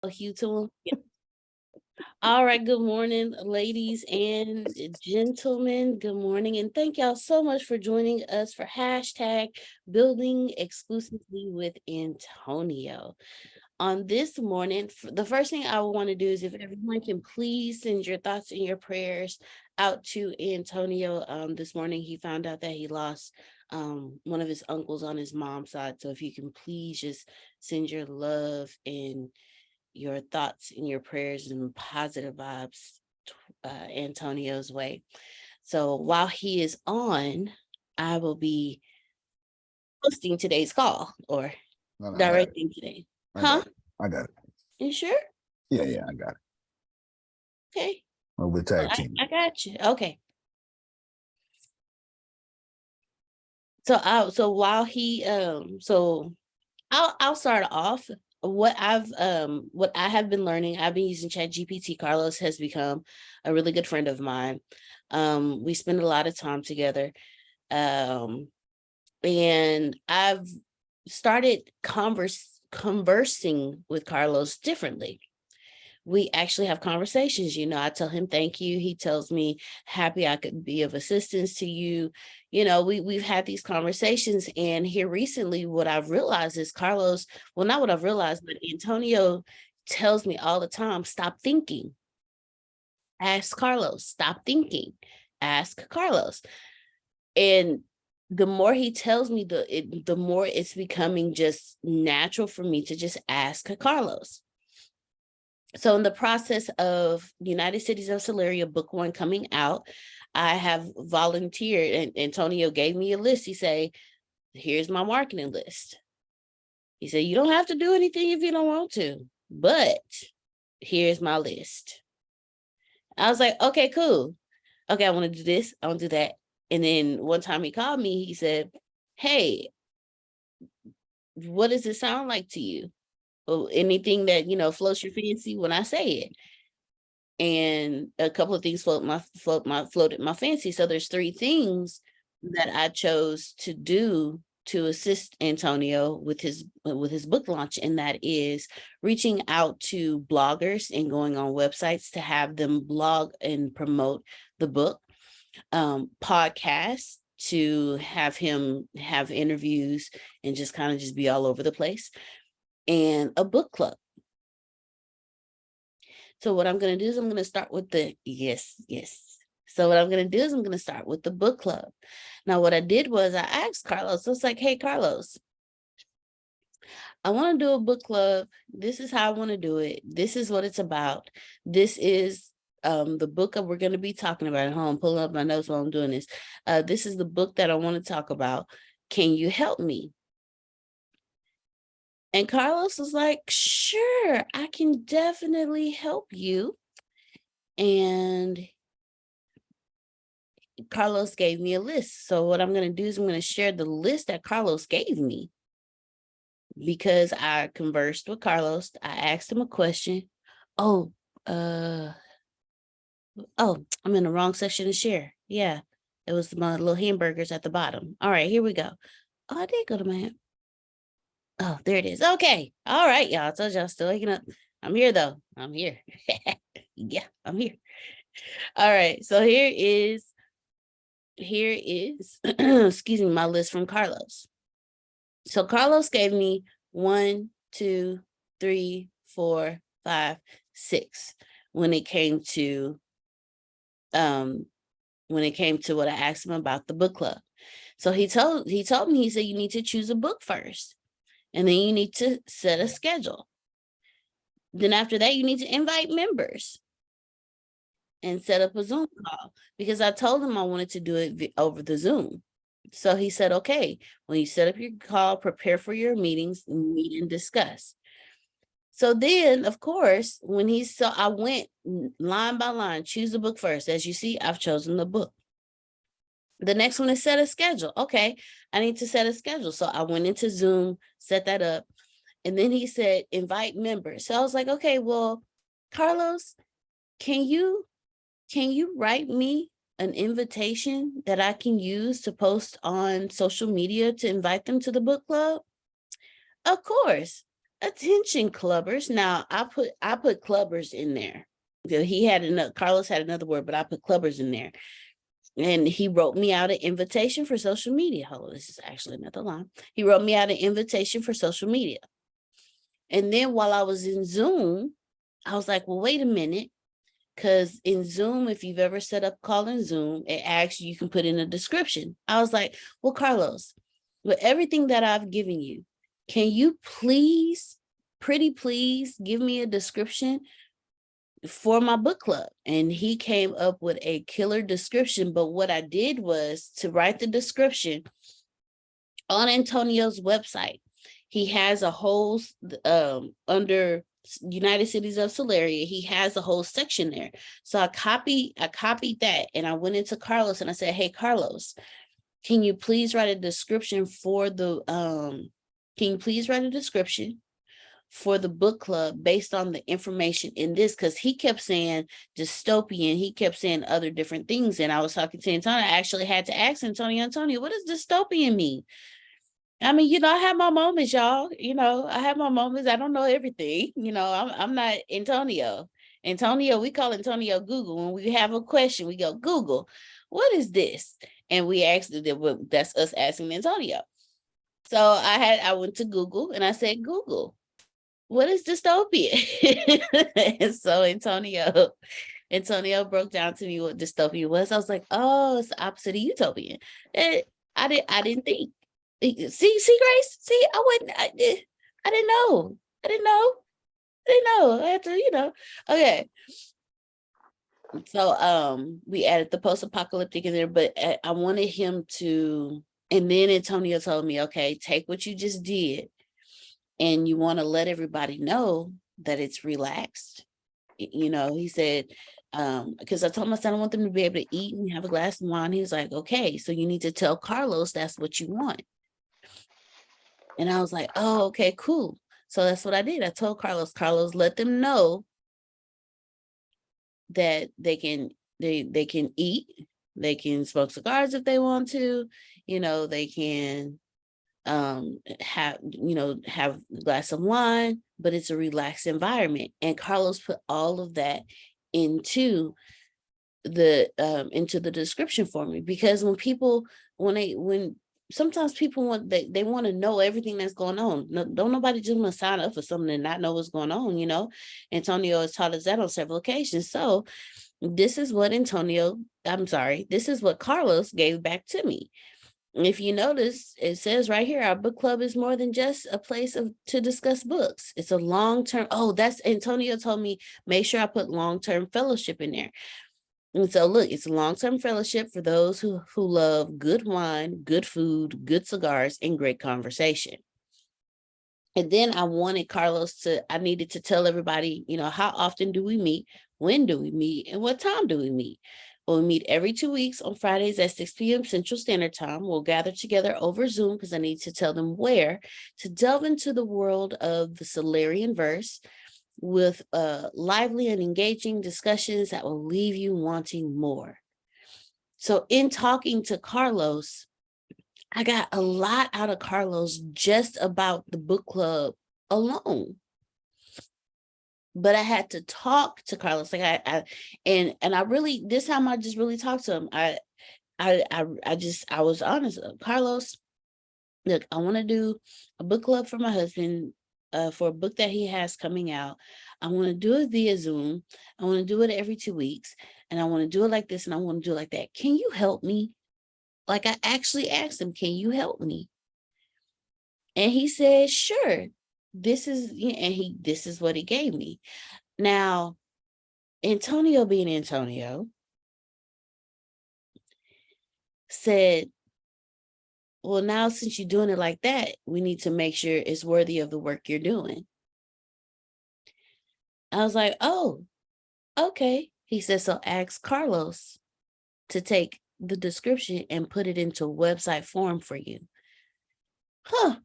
Hue to him. Yeah. All right. Good morning, ladies and gentlemen. Good morning. And thank y'all so much for joining us for hashtag building exclusively with Antonio. On this morning, the first thing I want to do is if everyone can please send your thoughts and your prayers out to Antonio. This morning he found out that he lost one of his uncles on his mom's side. So if you can please just send your love and your thoughts and your prayers and positive vibes Antonio's way. So while he is on, I will be hosting today's call or No, I got it. directing today. I Huh? got it. I got it. You sure? Yeah, I got it. Okay. Well, we're Well, tag team. I got you. Okay. So while he so I'll start off. What I have been learning, I've been using ChatGPT. Carlos has become a really good friend of mine. We spend a lot of time together. And I've started conversing with Carlos differently. We actually have conversations. I tell him thank you. He tells me happy I could be of assistance to you. We've had these conversations, and here recently, what I've realized is Carlos, well, not what I've realized, but Antonio tells me all the time, stop thinking. Ask Carlos, stop thinking. Ask Carlos. And the more he tells me, the more it's becoming just natural for me to just ask Carlos. So in the process of United Cities of Celeria book 1 coming out, I have volunteered, and Antonio gave me a list. He said, here's my marketing list. He said, you don't have to do anything if you don't want to, but here's my list. I was like, okay, cool. Okay, I want to do this. I want to do that. And then one time he called me, he said, hey, what does it sound like to you? Or anything that, floats your fancy when I say it. And a couple of things floated my fancy. So there's 3 things that I chose to do to assist Antonio with his book launch, and that is reaching out to bloggers and going on websites to have them blog and promote the book, podcasts to have him have interviews and just kind of just be all over the place, and a book club. So what I'm going to do is I'm going to start with yes. So what I'm going to do is I'm going to start with the book club. Now, what I did was I asked Carlos, I was like, hey, Carlos, I want to do a book club. This is how I want to do it. This is what it's about. This is the book that we're going to be talking about. I'm pulling up my notes while I'm doing this. This is the book that I want to talk about. Can you help me? And Carlos was like, sure, I can definitely help you. And Carlos gave me a list. So what I'm going to do is I'm going to share the list that Carlos gave me, because I conversed with Carlos. I asked him a question. I'm in the wrong section to share. Yeah, it was my little hamburgers at the bottom. All right, here we go. Oh, I did go to my app. Oh, there it is. Okay. All right, y'all. I told y'all still waking up. I'm here though. I'm here. Yeah, I'm here. All right. So here is excuse me, my list from Carlos. So Carlos gave me 1, 2, 3, 4, 5, 6 when it came to what I asked him about the book club. So he told me, he said, you need to choose a book first, and then you need to set a schedule. Then after that, you need to invite members and set up a Zoom call, because I told him I wanted to do it over the Zoom. So he said, okay, when you set up your call, prepare for your meetings, meet and discuss. So then, of course, I went line by line, choose the book first. As you see, I've chosen the book. The next one is set a schedule. Okay, I need to set a schedule. So I went into Zoom, set that up. And then he said, invite members. So I was like, okay, well, Carlos, can you write me an invitation that I can use to post on social media to invite them to the book club? Of course. attention, clubbers. Now I put clubbers in there. Carlos had another word, but I put clubbers in there. And he wrote me out an invitation for social media. Hold on, this is actually another line. He wrote me out an invitation for social media. And then while I was in Zoom, I was like, well, wait a minute. Because in Zoom, if you've ever set up call in Zoom, it asks you can put in a description. I was like, well, Carlos, with everything that I've given you, can you please, pretty please, give me a description for my book club? And he came up with a killer description. But what I did was to write the description on Antonio's website. He has a whole under United Cities of Solaria, he has a whole section there. So I copied that, and I went into Carlos and I said, hey, Carlos, can you please write a description for the book club based on the information in this? Because he kept saying dystopian, he kept saying other different things. And I was talking to Antonio. I actually had to ask Antonio, what does dystopian mean? I mean, I have my moments, y'all. I have my moments. I don't know everything. I'm not Antonio. We call Antonio Google. When we have a question, we go, Google, what is this? And we asked it. That's us asking Antonio. So I went to Google and I said, Google, what is dystopia? And so Antonio broke down to me what dystopia was. I was like, oh, it's the opposite of utopian. And I didn't think. See, Grace. See, I didn't know. I had to, okay. So we added the post-apocalyptic in there, but I wanted him to, and then Antonio told me, okay, take what you just did, and you want to let everybody know that it's relaxed. He said, because I told my son I want them to be able to eat and have a glass of wine. He was like, okay, so you need to tell Carlos that's what you want. And I was like, oh, okay, cool. So that's what I did. I told Carlos, let them know that they can eat, they can smoke cigars if they want to, they can have a glass of wine, but it's a relaxed environment. And Carlos put all of that into the description for me, because when sometimes people they want to know everything that's going on. No, don't nobody just want to sign up for something and not know what's going on. Antonio has taught us that on several occasions. So this is what Carlos gave back to me. If you notice, it says right here, our book club is more than just a place to discuss books. It's a long-term. Oh, that's Antonio told me, make sure I put long-term fellowship in there. And so look, it's a long-term fellowship for those who love good wine, good food, good cigars, and great conversation. And then I needed to tell everybody, how often do we meet? When do we meet? And what time do we meet? Well, we meet every 2 weeks on Fridays at 6 p.m. Central Standard Time. We'll gather together over Zoom, because I need to tell them where, to delve into the world of the Solarian verse, with lively and engaging discussions that will leave you wanting more. So in talking to Carlos, I got a lot out of Carlos just about the book club alone. But I had to talk to Carlos. Like I really, this time I just really talked to him. I was honest. Carlos, look, I want to do a book club for my husband, for a book that he has coming out. I want to do it via Zoom. I want to do it every 2 weeks, and I want to do it like this, and I want to do it like that. Can you help me? Like, I actually asked him, can you help me? And he said, sure. This is what he gave me. Now, Antonio, being Antonio, said, well, now since you're doing it like that, we need to make sure it's worthy of the work you're doing. I was like, oh, okay. He said, so ask Carlos to take the description and put it into website form for you. Huh.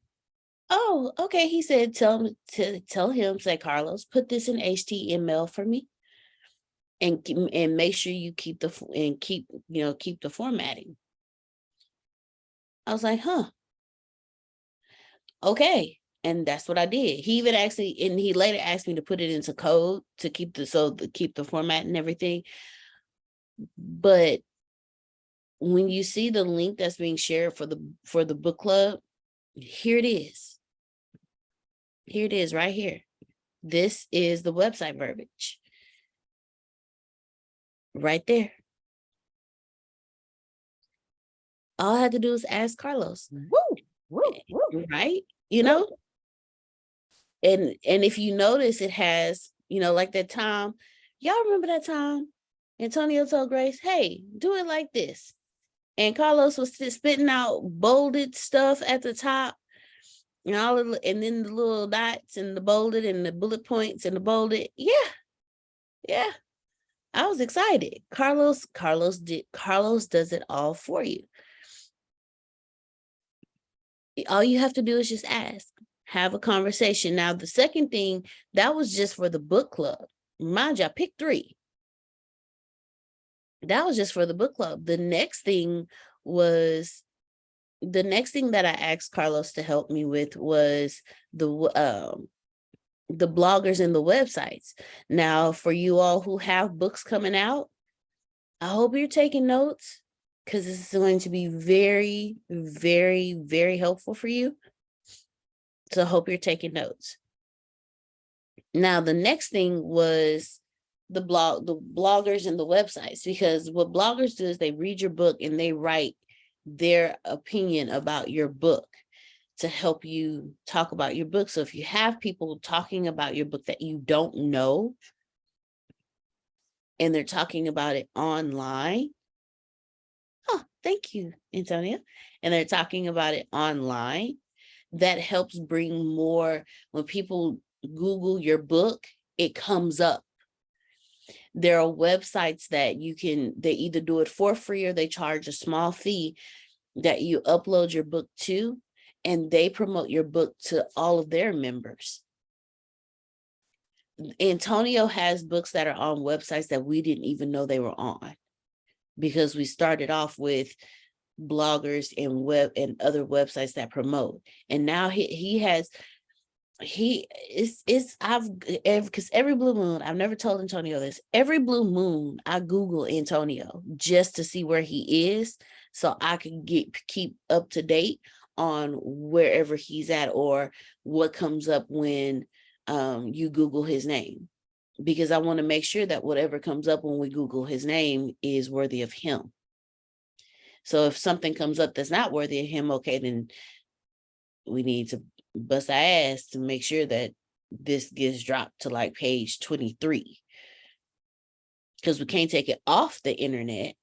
Oh, okay. He said, tell him, say, Carlos, put this in HTML for me, and make sure you keep the formatting. I was like, huh. Okay. And that's what I did. He even actually, and he later asked me to put it into code to keep the format and everything. But when you see the link that's being shared for the book club, here it is. Here it is right here. This is the website verbiage. Right there. All I had to do is ask Carlos. Woo, woo, woo. Right? You know? And if you notice, it has, like that time. Y'all remember that time Antonio told Grace, hey, do it like this. And Carlos was spitting out bolded stuff at the top. And then the little dots and the bolded and the bullet points and the bolded. Yeah. I was excited. Carlos does it all for you. All you have to do is just ask, have a conversation. Now, the second thing, that was just for the book club. Mind you, I picked 3. That was just for the book club. The next thing that I asked Carlos to help me with was the bloggers and the websites. Now, for you all who have books coming out, I hope you're taking notes, because this is going to be very, very, very helpful for you. So I hope you're taking notes. Now, the next thing was the bloggers and the websites, because what bloggers do is they read your book and they write their opinion about your book to help you talk about your book. So if you have people talking about your book that you don't know, and they're talking about it online, oh, thank you, Antonia. And they're talking about it online, that helps bring more. When people Google your book, it comes up. There are websites that they either do it for free or they charge a small fee that you upload your book to, and they promote your book to all of their members. Antonio has books that are on websites that we didn't even know they were on, because we started off with bloggers and web and other websites that promote. And now because every blue moon, I've never told Antonio this, every blue moon I Google Antonio just to see where he is, so I can keep up to date on wherever he's at or what comes up when you Google his name, because I want to make sure that whatever comes up when we Google his name is worthy of him. So if something comes up that's not worthy of him, okay, then we need to bust our ass to make sure that this gets dropped to like page 23, because we can't take it off the internet,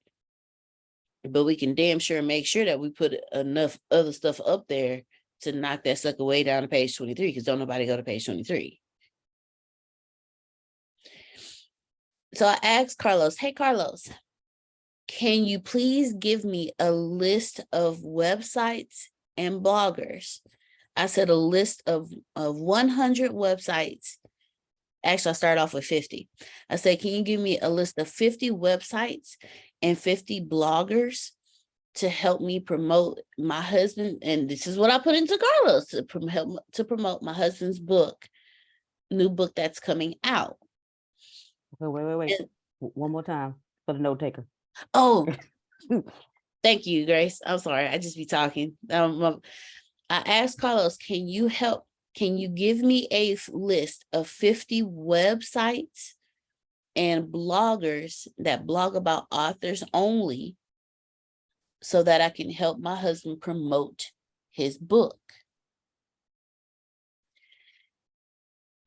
but we can damn sure make sure that we put enough other stuff up there to knock that sucker way down to page 23, because don't nobody go to page 23. So I asked Carlos, hey, Carlos, can you please give me a list of websites and bloggers? I said a list of 100 websites. Actually, I started off with 50. I said, can you give me a list of 50 websites and 50 bloggers to help me promote my husband? And this is what I put into Carlos, to promote my husband's book, new book that's coming out. Wait. And one more time for the note taker. Oh, thank you, Grace. I'm sorry. I just be talking. I asked Carlos, can you give me a list of 50 websites and bloggers that blog about authors only, so that I can help my husband promote his book?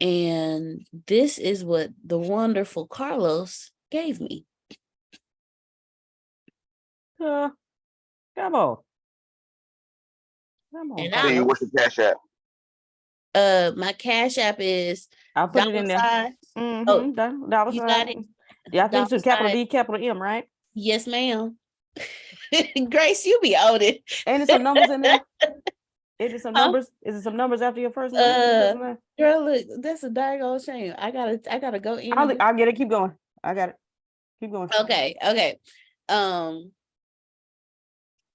And this is what the wonderful Carlos gave me. Come on. And what's the Cash App? My Cash App is I'll put it in there. $. Oh, dollar you sign. got it. Yeah, I think it's capital D, capital M, right? Yes, ma'am. Grace, you be on it. And some numbers in there. Is it some numbers? Is it some numbers after your first name? Girl, look, that's a daggone shame. I gotta go in. I'll get it. Keep going. I got it. Keep going. Okay.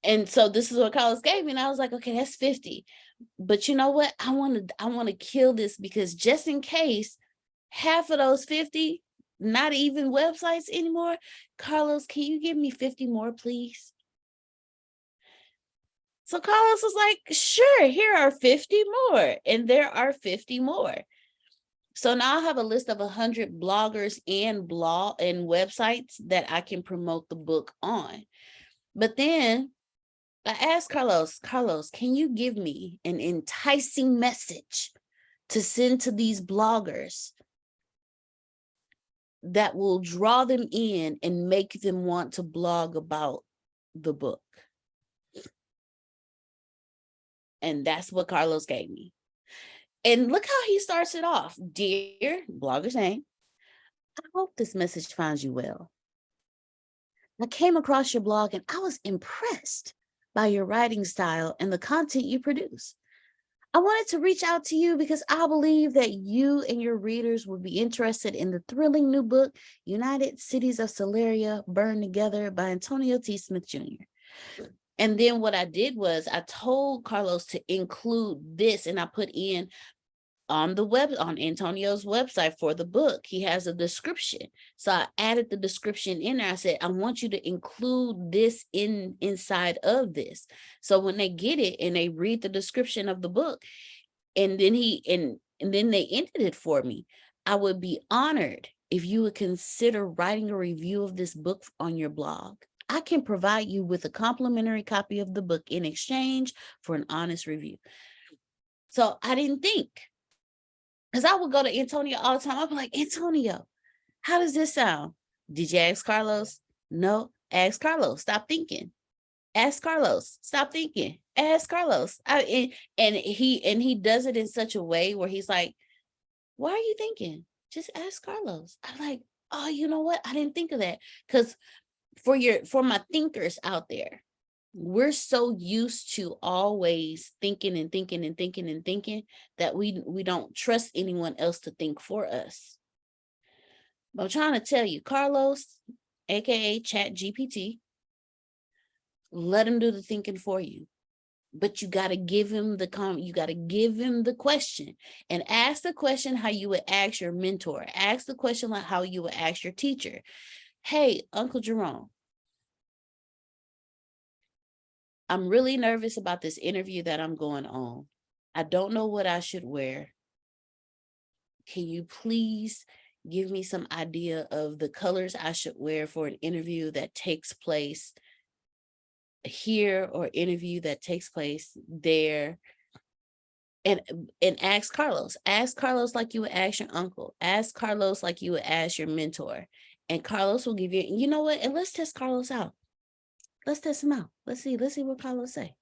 And so this is what Carlos gave me. And I was like, okay, that's 50. But you know what? I want to kill this, because just in case half of those 50, not even websites anymore. Carlos, can you give me 50 more, please? So Carlos was like, sure, here are 50 more. And there are 50 more. So now I have a list of 100 bloggers and websites that I can promote the book on. But then I asked Carlos, can you give me an enticing message to send to these bloggers that will draw them in and make them want to blog about the book? And that's what Carlos gave me. And look how he starts it off. Dear blogger's name, I hope this message finds you well. I came across your blog and I was impressed by your writing style and the content you produce. I wanted to reach out to you because I believe that you and your readers would be interested in the thrilling new book, United Cities of Celeria Burned Together by Antonio T. Smith Jr. And then what I did was I told Carlos to include this, and I put in on Antonio's website for the book, he has a description. So I added the description in there. I said, I want you to include this inside of this. So when they get it and they read the description of the book, and then then they ended it for me, I would be honored if you would consider writing a review of this book on your blog. I can provide you with a complimentary copy of the book in exchange for an honest review. So I didn't think, because I would go to Antonio all the time. I'd be like, Antonio, how does this sound? Did you ask Carlos? No, ask Carlos. Stop thinking. Ask Carlos. Stop thinking. Ask Carlos. And he does it in such a way where he's like, why are you thinking? Just ask Carlos. I'm like, oh, you know what? I didn't think of that. Because for my thinkers out there, we're so used to always thinking and thinking and thinking and thinking that we don't trust anyone else to think for us. But I'm trying to tell you, Carlos, aka ChatGPT, let him do the thinking for you. But you got to give him the question, and ask the question how you would ask your mentor. Ask the question like how you would ask your teacher. Hey, Uncle Jerome, I'm really nervous about this interview that I'm going on. I don't know what I should wear. Can you please give me some idea of the colors I should wear for an interview that takes place here or interview that takes place there? And ask Carlos. Ask Carlos like you would ask your uncle. Ask Carlos like you would ask your mentor. And Carlos will give you know what? And let's test Carlos out. Let's test him out. Let's see what Carlos say.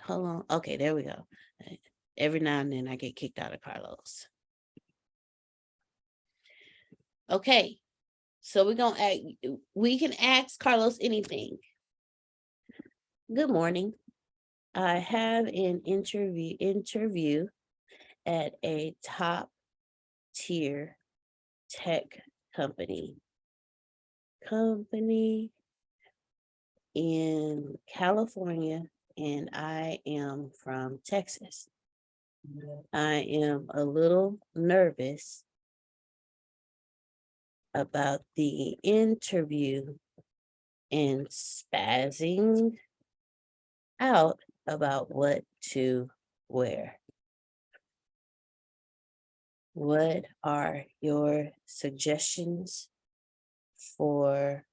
Hold on. Okay, there we go. Every now and then I get kicked out of Carlos. Okay, so we can ask Carlos anything. Good morning. I have an interview at a top tier tech company in California, and I am from Texas. I am a little nervous about the interview and spazzing out about what to wear. What are your suggestions for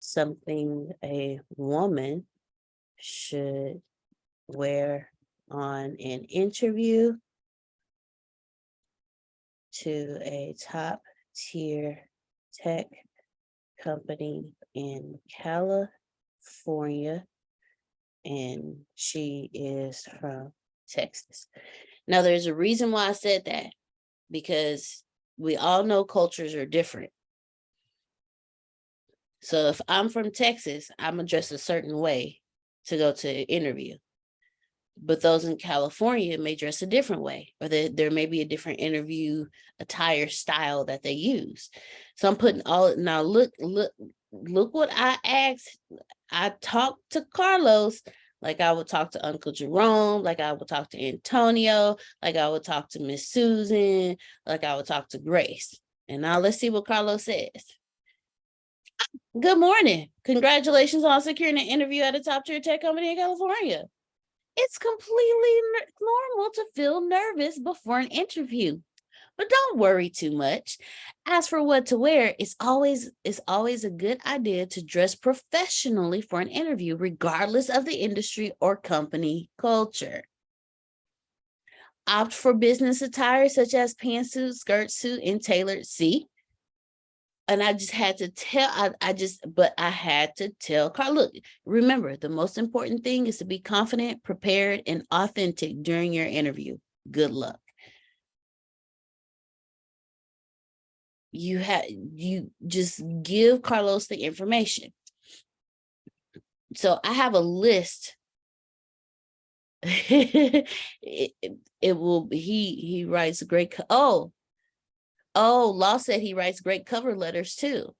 something a woman should wear on an interview to a top tier tech company in California, and she is from Texas? Now, there's a reason why I said that, because we all know cultures are different. So if I'm from Texas, I'm dressed a certain way to go to an interview. But those in California may dress a different way, or there may be a different interview attire style that they use. So I'm putting all, now look look what I asked. I talked to Carlos like I would talk to Uncle Jerome, like I would talk to Antonio, like I would talk to Miss Susan, like I would talk to Grace. And now let's see what Carlos says. Good morning. Congratulations on securing an interview at a top tier tech company in California. It's completely normal to feel nervous before an interview, but don't worry too much. As for what to wear, it's always a good idea to dress professionally for an interview, regardless of the industry or company culture. Opt for business attire such as pantsuit, skirt suit, and tailored see. And I just had to tell, I had to tell Carl, look, remember, the most important thing is to be confident, prepared, and authentic during your interview. Good luck. You just give Carlos the information. So I have a list. It will, he writes great, Law said he writes great cover letters too.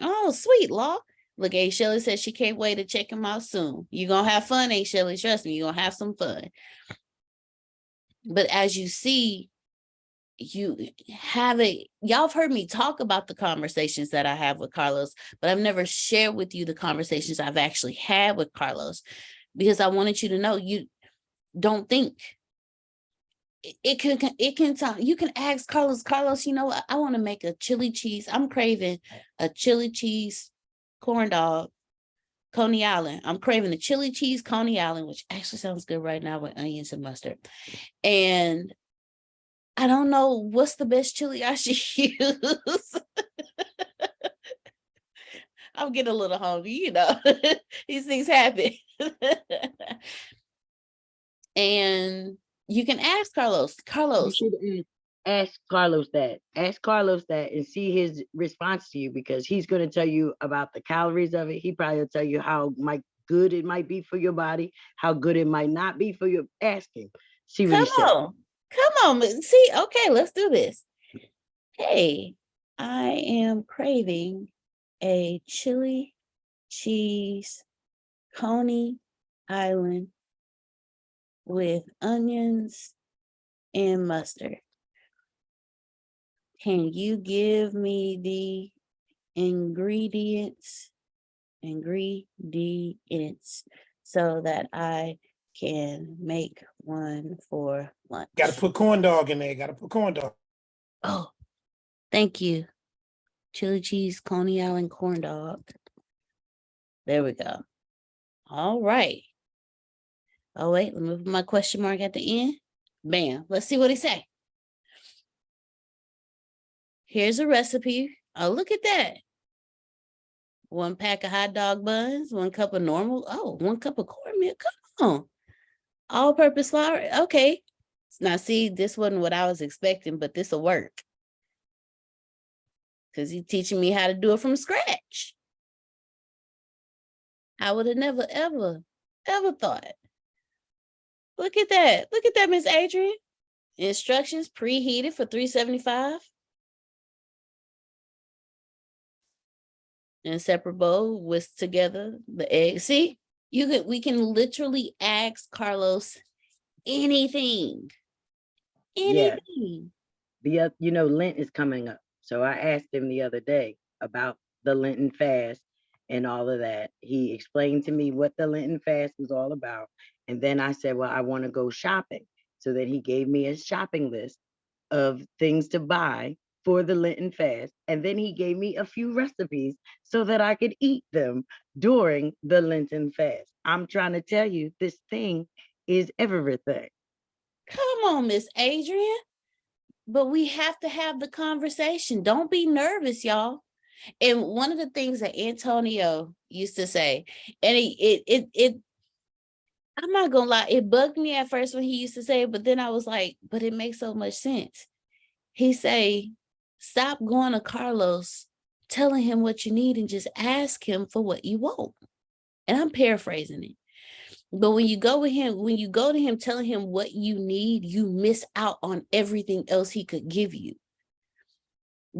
Oh, sweet, Law. Look, A. Shelly says she can't wait to check him out soon. You're going to have fun, A. Shelly. Trust me, you're going to have some fun. But as you see, y'all have heard me talk about the conversations that I have with Carlos, but I've never shared with you the conversations I've actually had with Carlos, because I wanted you to know, you don't think it can sound, you can ask Carlos, you know what, I want to make a chili cheese. I'm craving a chili cheese corn dog, Coney Island. I'm craving a chili cheese Coney Island, which actually sounds good right now with onions and mustard. And I don't know what's the best chili I should use. I'm getting a little hungry, you know. These things happen. And you can ask Carlos. You should ask Carlos that. Ask Carlos that and see his response to you, because he's going to tell you about the calories of it. He probably will tell you how good it might be for your body, how good it might not be for you. Ask him. See what he says. Come on. See, okay, let's do this. Hey, I am craving a chili cheese Coney Island with onions and mustard. Can you give me the ingredients so that I can make one for lunch? Got to put corn dog in there. Got to put corn dog. Oh, thank you. Chili cheese Coney Island corn dog. There we go. All right. Oh, wait, let me put my question mark at the end. Bam. Let's see what he say. Here's a recipe. Oh, look at that. 1 pack of hot dog buns, 1 cup of normal. Oh, 1 cup of cornmeal. Come on. All-purpose flour. Okay. Now, see, this wasn't what I was expecting, but this will work. Because he's teaching me how to do it from scratch. I would have never, ever thought. Look at that. Look at that, Miss Adrian. Instructions preheated for 375. In a separate bowl, whisk together the egg. See, we can literally ask Carlos anything. Anything. Yeah. Lent is coming up. So I asked him the other day about the Lenten fast and all of that. He explained to me what the Lenten fast was all about. And then I said, well, I want to go shopping. So then he gave me a shopping list of things to buy for the Lenten fast. And then he gave me a few recipes so that I could eat them during the Lenten fast. I'm trying to tell you, this thing is everything. Come on, Miss Adrian. But we have to have the conversation. Don't be nervous, y'all. And one of the things that Antonio used to say, and I'm not gonna lie, it bugged me at first when he used to say it, but then I was like, but it makes so much sense. He say, stop going to Carlos, telling him what you need, and just ask him for what you want. And I'm paraphrasing it. But when you go to him telling him what you need, you miss out on everything else he could give you.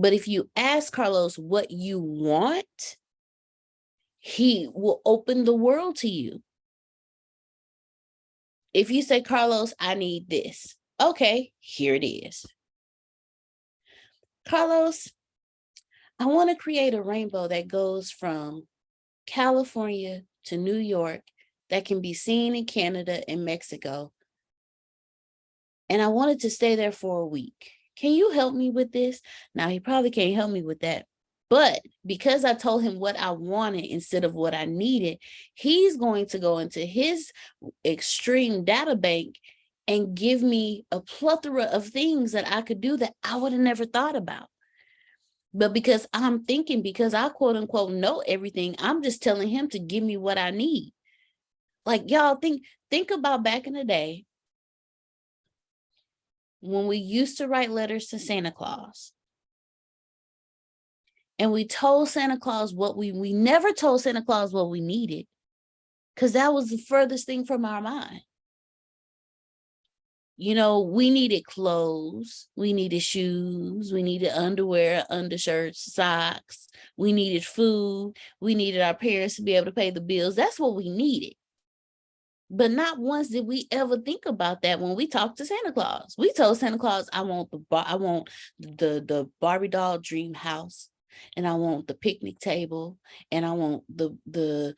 But if you ask Carlos what you want, he will open the world to you. If you say, Carlos, I need this. Okay, here it is. Carlos, I want to create a rainbow that goes from California to New York that can be seen in Canada and Mexico. And I wanted to stay there for a week. Can you help me with this? Now, he probably can't help me with that. But because I told him what I wanted instead of what I needed, he's going to go into his extreme data bank and give me a plethora of things that I could do that I would have never thought about. But because I'm thinking, because I quote unquote know everything, I'm just telling him to give me what I need. Like, y'all think about back in the day when we used to write letters to Santa Claus. And we told Santa Claus what we never told Santa Claus what we needed, because that was the furthest thing from our mind. You know, we needed clothes, we needed shoes, we needed underwear, undershirts, socks, we needed food, we needed our parents to be able to pay the bills. That's what we needed. But not once did we ever think about that when we talked to Santa Claus. We told Santa Claus, I want the Barbie doll dream house, and I want the picnic table, and I want the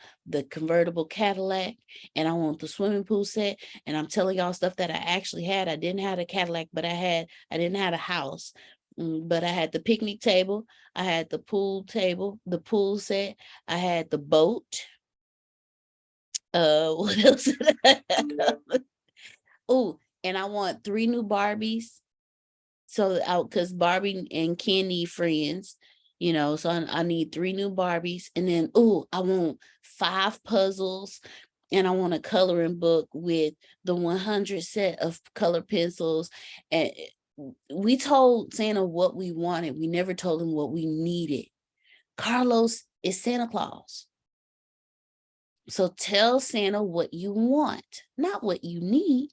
convertible Cadillac, and I want the swimming pool set. And I'm telling y'all stuff that I actually had. I didn't have a Cadillac, but I didn't have a house. But I had the picnic table, I had the pool table, the pool set, I had the boat. What else did I have? Oh, and I want 3 new Barbies. So because Barbie and Ken need friends, you know, so I need 3 new Barbies. And then, I want 5 puzzles, and I want a coloring book with the 100 set of color pencils. And we told Santa what we wanted. We never told him what we needed. Carlos is Santa Claus. So tell Santa what you want, not what you need,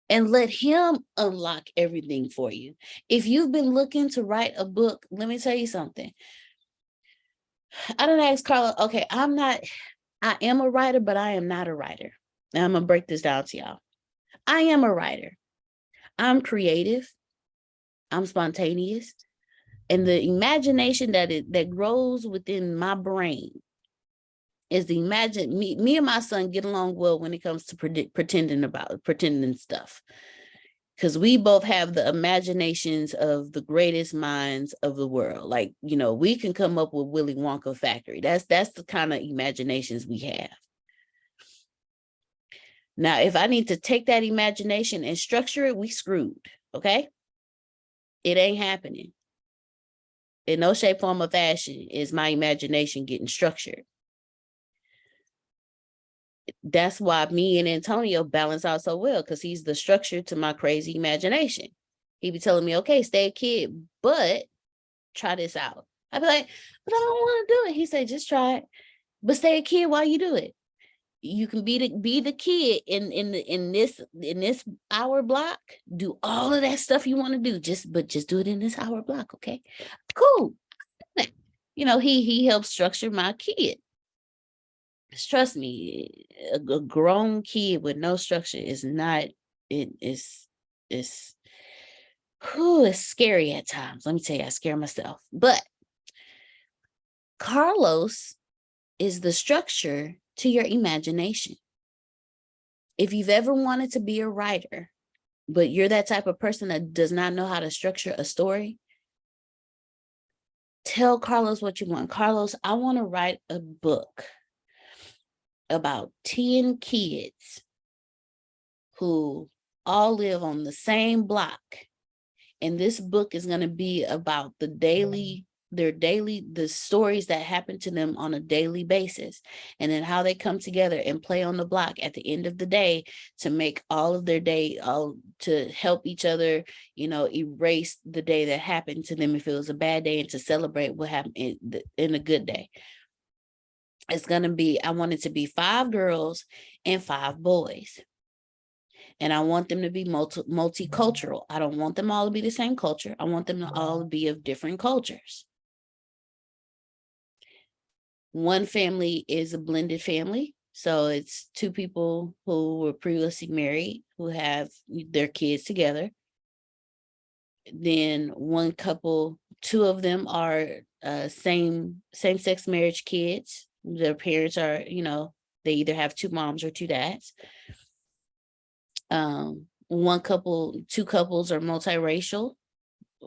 and let him unlock everything for you. If you've been looking to write a book, let me tell you something. I don't ask Carla, okay, I am a writer, but I am not a writer. Now I'm gonna break this down to y'all. I am a writer. I'm creative. I'm spontaneous. And the imagination that grows within my brain is the imagine me and my son get along well when it comes to pretending stuff, because we both have the imaginations of the greatest minds of the world. Like, you know, we can come up with Willy Wonka factory. That's the kind of imaginations we have. Now, if I need to take that imagination and structure it, we screwed. Okay, it ain't happening. In no shape, form, or fashion is my imagination getting structured. That's why me and Antonio balance out so well, because he's the structure to my crazy imagination. He be telling me, okay, stay a kid, but try this out. I'd be like, but I don't want to do it. He said, just try it, but stay a kid while you do it. You can be the kid in this hour block. Do all of that stuff you want to do, just do it in this hour block. Okay, cool. You know, he helps structure my kid. Trust me, a grown kid with no structure is not, it's scary at times. Let me tell you, I scare myself. But Carlos is the structure to your imagination. If you've ever wanted to be a writer, but you're that type of person that does not know how to structure a story, tell Carlos what you want. Carlos, I want to write a book about 10 kids who all live on the same block. And this book is going to be about the stories that happen to them on a daily basis, and then how they come together and play on the block at the end of the day to make all of their day, to help each other, you know, erase the day that happened to them if it was a bad day, and to celebrate what happened in a good day. It's going to be, I want it to be 5 girls and 5 boys. And I want them to be multicultural. I don't want them all to be the same culture. I want them to all be of different cultures. One family is a blended family. So it's two people who were previously married, who have their kids together. Then one couple, two of them are same-sex marriage kids. Their parents are, they either have two moms or two dads. Two couples are multiracial,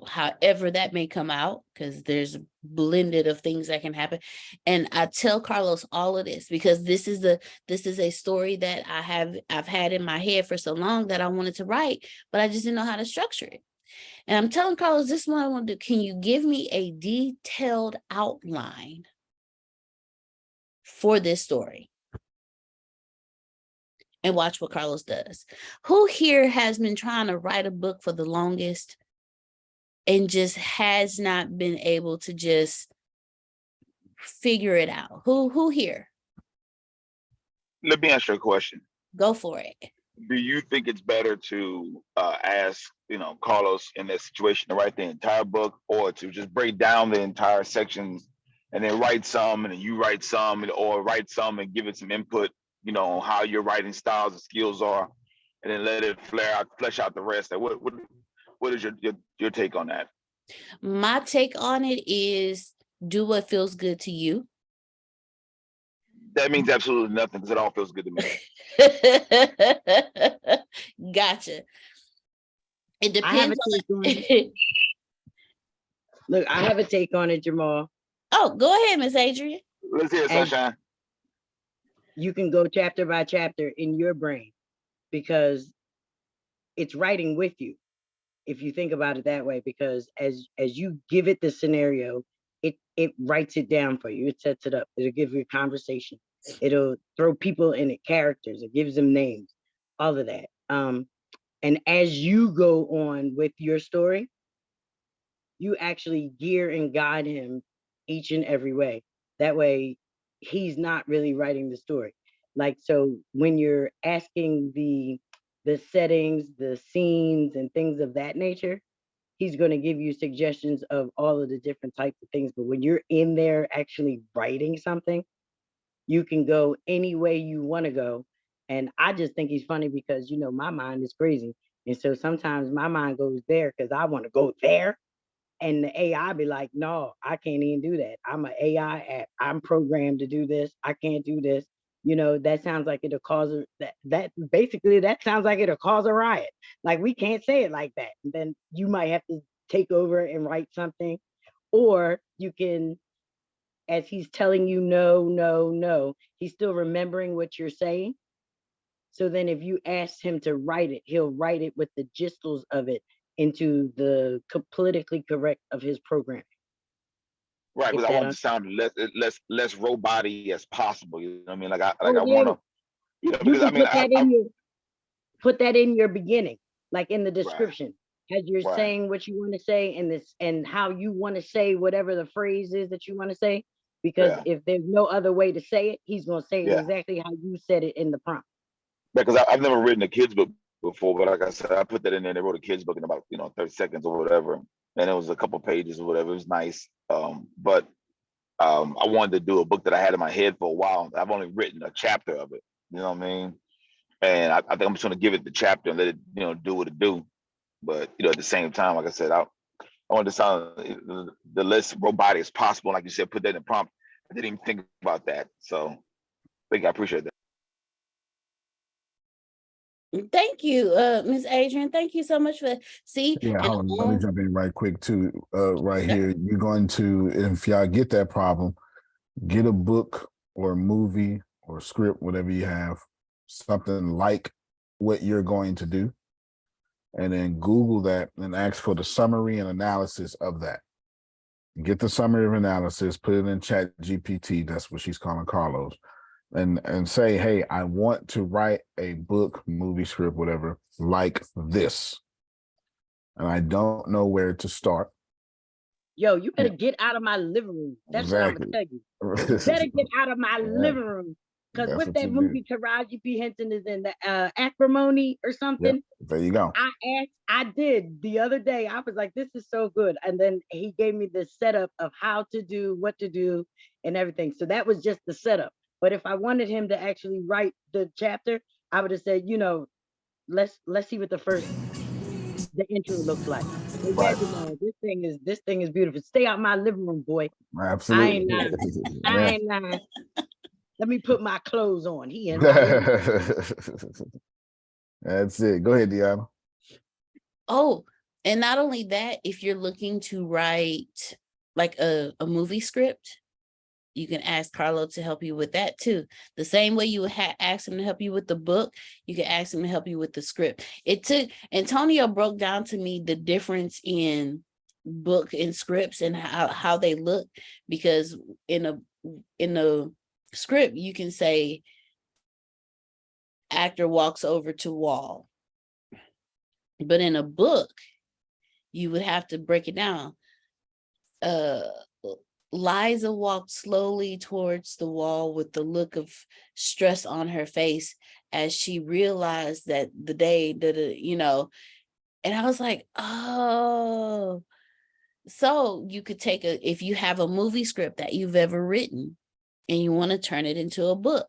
however that may come out, because there's a blended of things that can happen. And I tell Carlos all of this because this is a story that I've had in my head for so long that I wanted to write, but I just didn't know how to structure it. And I'm telling Carlos, this is what I want to do. Can you give me a detailed outline for this story? And watch what Carlos does. Who here has been trying to write a book for the longest and just has not been able to just figure it out? Who here? Let me ask you a question. Go for it. Do you think it's better to ask, Carlos in that situation to write the entire book, or to just break down the entire sections and then write some and then you write some, or write some and give it some input, on how your writing styles and skills are, and then let it flesh out the rest? What is your take on that? My take on it is do what feels good to you. That means absolutely nothing, because it all feels good to me. Gotcha. It I have a depends take on on it. Look, I have a take on it, Jamal. Oh, go ahead, Miss Adrian. Let's hear it, And- Sunshine. You can go chapter by chapter in your brain because it's writing with you, if you think about it that way, because as you give it the scenario, it writes it down for you. It sets it up. It'll give you a conversation. It'll throw people in it, characters. It gives them names, all of that. And as you go on with your story, you actually gear and guide him each and every way. That way, he's not really writing the story. Like, so when you're asking the settings, the scenes, and things of that nature, he's going to give you suggestions of all of the different types of things. But when you're in there actually writing something, you can go any way you want to go. And I just think he's funny because, my mind is crazy. And so sometimes my mind goes there because I want to go there. And the AI be like, no, I can't even do that. I'm an AI app. I'm programmed to do this. I can't do this. That sounds like it'll cause that sounds like it'll cause a riot. Like, we can't say it like that. And then you might have to take over and write something. Or you can, as he's telling you no, he's still remembering what you're saying. So then if you ask him to write it, he'll write it with the gistles of it into the politically correct of his program. Right, because I want it to sound less roboty as possible. You know what I mean? I want to, because I mean, put that in your beginning, like in the description, as you're saying what you want to say, and how you want to say whatever the phrase is that you want to say. Because if there's no other way to say it, he's gonna say it exactly how you said it in the prompt. Because I've never written a kid's book before, but like I said, I put that in there. They wrote a kid's book in about 30 seconds or whatever, and it was a couple pages or whatever. It was nice, but I wanted to do a book that I had in my head for a while. I've only written a chapter of it. You know what I mean? And I think I'm just gonna give it the chapter and let it do what it do. But at the same time, like I said, I wanted to sound the less robotic as possible. Like you said, put that in the prompt. I didn't even think about that. So I appreciate that. Thank you, Ms. Adrian. Thank you so much for Yeah, hold on. Let me jump in right quick too. Right here, you're going to, if y'all get that problem, get a book or a movie or a script, whatever you have, something like what you're going to do, and then Google that and ask for the summary and analysis of that. Get the summary of analysis, put it in ChatGPT. That's what she's calling Carlos. And say, hey, I want to write a book, movie, script, whatever, like this. And I don't know where to start. Yo, you better get out of my living room. That's what I'm gonna tell you. You better get out of my living room. Because That's with what that you movie, do. Taraji P. Henson is in the acrimony or Yep. something. There you go. I did the other day. I was like, this is so good. And then he gave me the setup of how to do, what to do, and everything. So that was just the setup. But if I wanted him to actually write the chapter, I would have said, let's see what the intro looks like. So yeah, Right. Jamal, this thing is beautiful. Stay out my living room, boy. I ain't Absolutely. lying. I Yeah. ain't lying. Let me put my clothes on. He in my living room. That's it. Go ahead, Deanna. Oh, and not only that, if you're looking to write like a movie script, you can ask Carlo to help you with that too. The same way you would ask him to help you with the book, you can ask him to help you with the script. Antonio broke down to me the difference in book and scripts and how they look, because in a script you can say actor walks over to wall, but in a book you would have to break it down. Liza walked slowly towards the wall with the look of stress on her face as she realized that the day that, and I was like, oh, so you could if you have a movie script that you've ever written and you want to turn it into a book,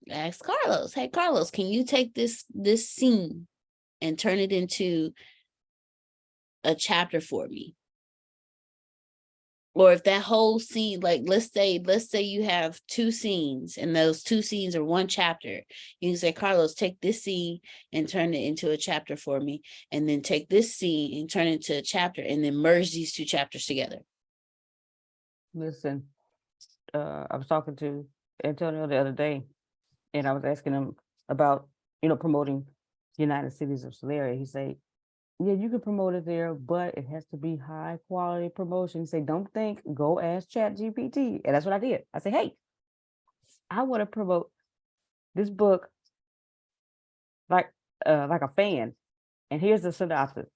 ask Carlos, hey, Carlos, can you take this scene and turn it into a chapter for me? Or if that whole scene, like let's say you have 2 scenes and those 2 scenes are 1 chapter, you can say, Carlos, take this scene and turn it into a chapter for me, and then take this scene and turn it into a chapter, and then merge these 2 chapters together. Listen, I was talking to Antonio the other day, and I was asking him about, promoting United Cities of Solaria. He said, yeah, you can promote it there, but it has to be high quality promotion. Say, don't think, go ask ChatGPT. And that's what I did. I said, hey, I want to promote this book like a fan. And here's the synopsis.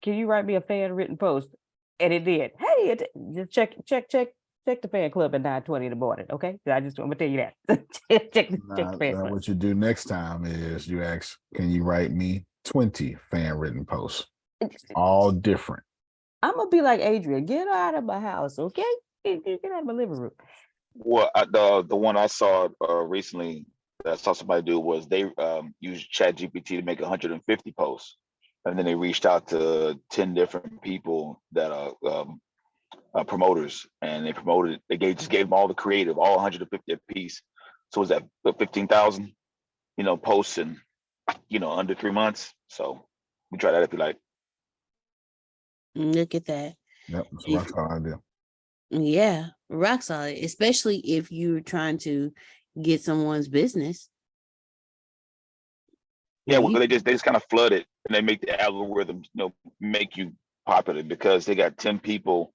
Can you write me a fan written post? And it did. Hey, just check the fan club at 9:20 in the morning. Okay. I just want to tell you that. check the fan club. What you do next time is you ask, can you write me 20 fan written posts? All different. I'm gonna be like Adrian. Get out of my house, okay? Get out of my living room. Well, the one I saw recently that I saw somebody do was they used ChatGPT to make 150 posts, and then they reached out to 10 different people that are promoters, and they promoted. Just gave them all the creative, all 150 a piece. So was that 15,000, posts in, under 3 months. So we try that if you like. Look at that. Yep, that's a rock solid idea. Yeah, rock solid, especially if you're trying to get someone's business. Yeah, well, they just kind of flood it, and they make the algorithm, make you popular because they got 10 people,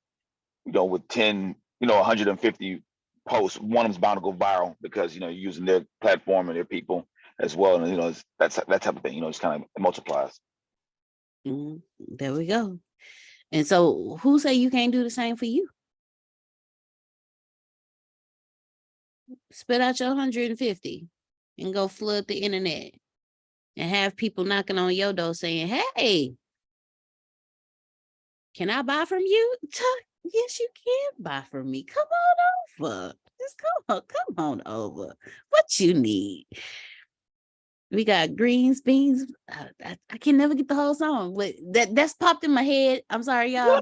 with 10, 150 posts. One of them's bound to go viral because you're using their platform and their people as well, and it's that type of thing. It's kind of multiplies. There we go. And so, who say you can't do the same for you? Spit out your 150 and go flood the internet and have people knocking on your door saying, hey, can I buy from you? Yes, you can buy from me. Come on over. Just come on over. What you need? We got greens, beans. I can never get the whole song, but that's popped in my head. I'm sorry, y'all.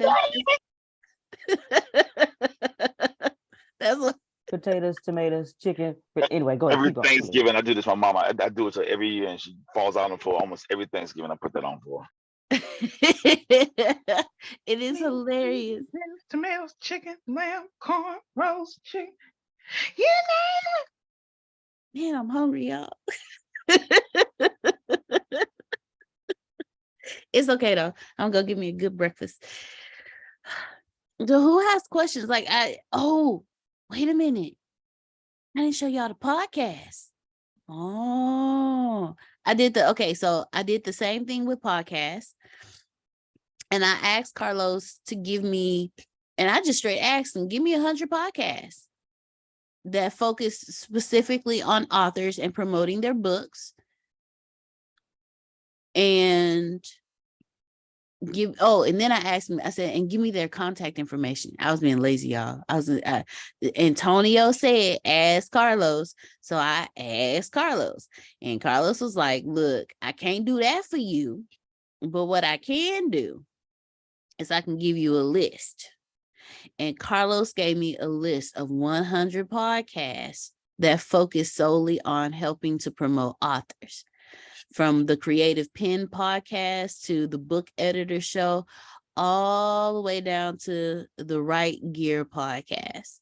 That's what. Potatoes, tomatoes, chicken. But anyway, go ahead. Every Thanksgiving, I do this for my mama. I do it to every year, and she falls out on the floor almost every Thanksgiving. I put that on for her. It is hilarious. Tomatoes, chicken, lamb, corn, roast chicken. Man, I'm hungry, y'all. It's okay though. I'm gonna give me a good breakfast. So who has questions? Like wait a minute. I didn't show y'all the podcast. Oh, I did the same thing with podcasts. And I asked Carlos to give me, and I just straight asked him, give me 100 podcasts. that focus specifically on authors and promoting their books. And and then I asked him, I said, and give me their contact information. I was being lazy, y'all. Antonio said, ask Carlos. So I asked Carlos, and Carlos was like, look, I can't do that for you, but what I can do is I can give you a list. And Carlos gave me a list of 100 podcasts that focus solely on helping to promote authors. From the Creative Pen podcast to the Book Editor Show, all the way down to the Right Gear podcast.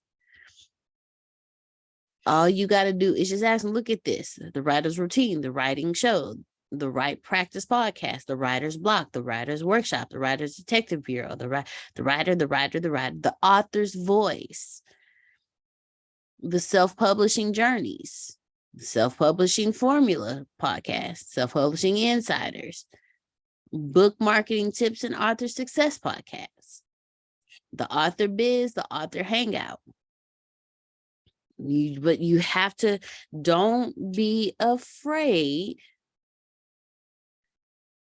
All you got to do is just ask them, look at this, the Writer's Routine, the Writing Show, the Right Practice podcast, the Writer's Block, the Writer's Workshop, the Writer's Detective Bureau, the writer, the author's voice, the Self-Publishing Journeys, Self-Publishing Formula podcast, Self-Publishing Insiders, Book Marketing Tips and Author Success podcast, the Author Biz, the Author Hangout. But you have to, don't be afraid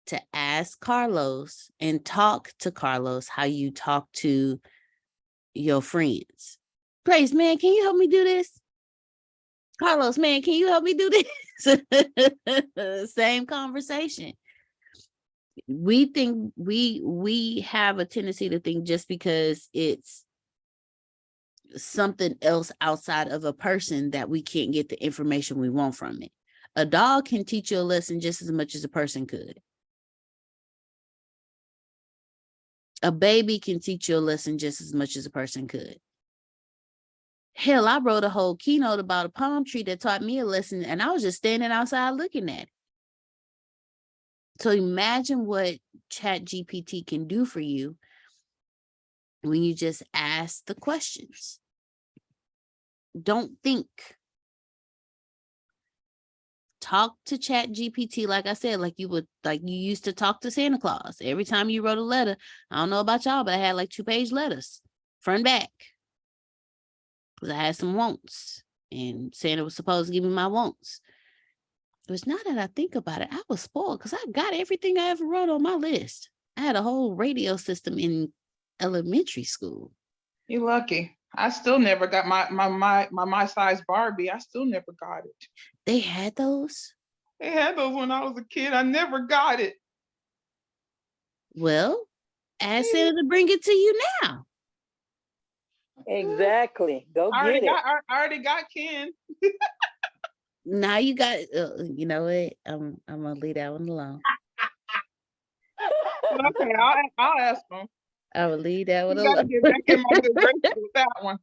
to ask Carlos and talk to Carlos how you talk to your friends. Grace, man, can you help me do this? Carlos, man, can you help me do this? Same conversation. We think we have a tendency to think just because it's something else outside of a person that we can't get the information we want from it. A dog can teach you a lesson just as much as a person could. A baby can teach you a lesson just as much as a person could. Hell, I wrote a whole keynote about a palm tree that taught me a lesson, and I was just standing outside looking at it. So imagine what ChatGPT can do for you when you just ask the questions. Don't think. Talk to ChatGPT, like I said, like you used to talk to Santa Claus. Every time you wrote a letter, I don't know about y'all, but I had like 2-page letters, front and back. Because I had some wants, and Santa was supposed to give me my wants. But now that I think about it, I was spoiled because I got everything I ever wrote on my list. I had a whole radio system in elementary school. You're lucky. I still never got my size Barbie. I still never got it. They had those? They had those when I was a kid. I never got it. Well, ask Santa to bring it to you now. Exactly. Go get it. I already got Ken. Now you got, you know what? I'm gonna leave that one alone. Okay, I'll ask him. I will leave that one You gotta alone. get back in my good graces with that one.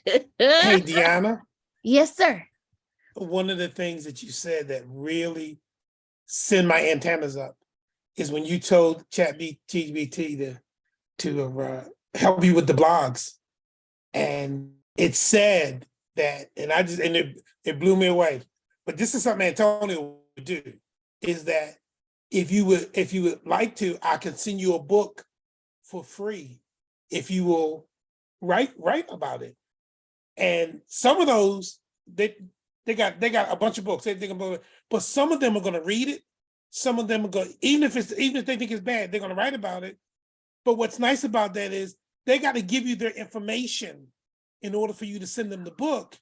Hey, Deanna, Yes, sir. one of the things that you said that really send my antennas up is when you told ChatGPT to help you with the blogs. And it said that, and it blew me away. But this is something Antonio would do, is that if you would like to, I can send you a book for free if you will write about it. And some of those, they got a bunch of books. But some of them are going to read it. Some of them are going, even if they think it's bad, they're going to write about it. But what's nice about that is they got to give you their information in order for you to send them the book.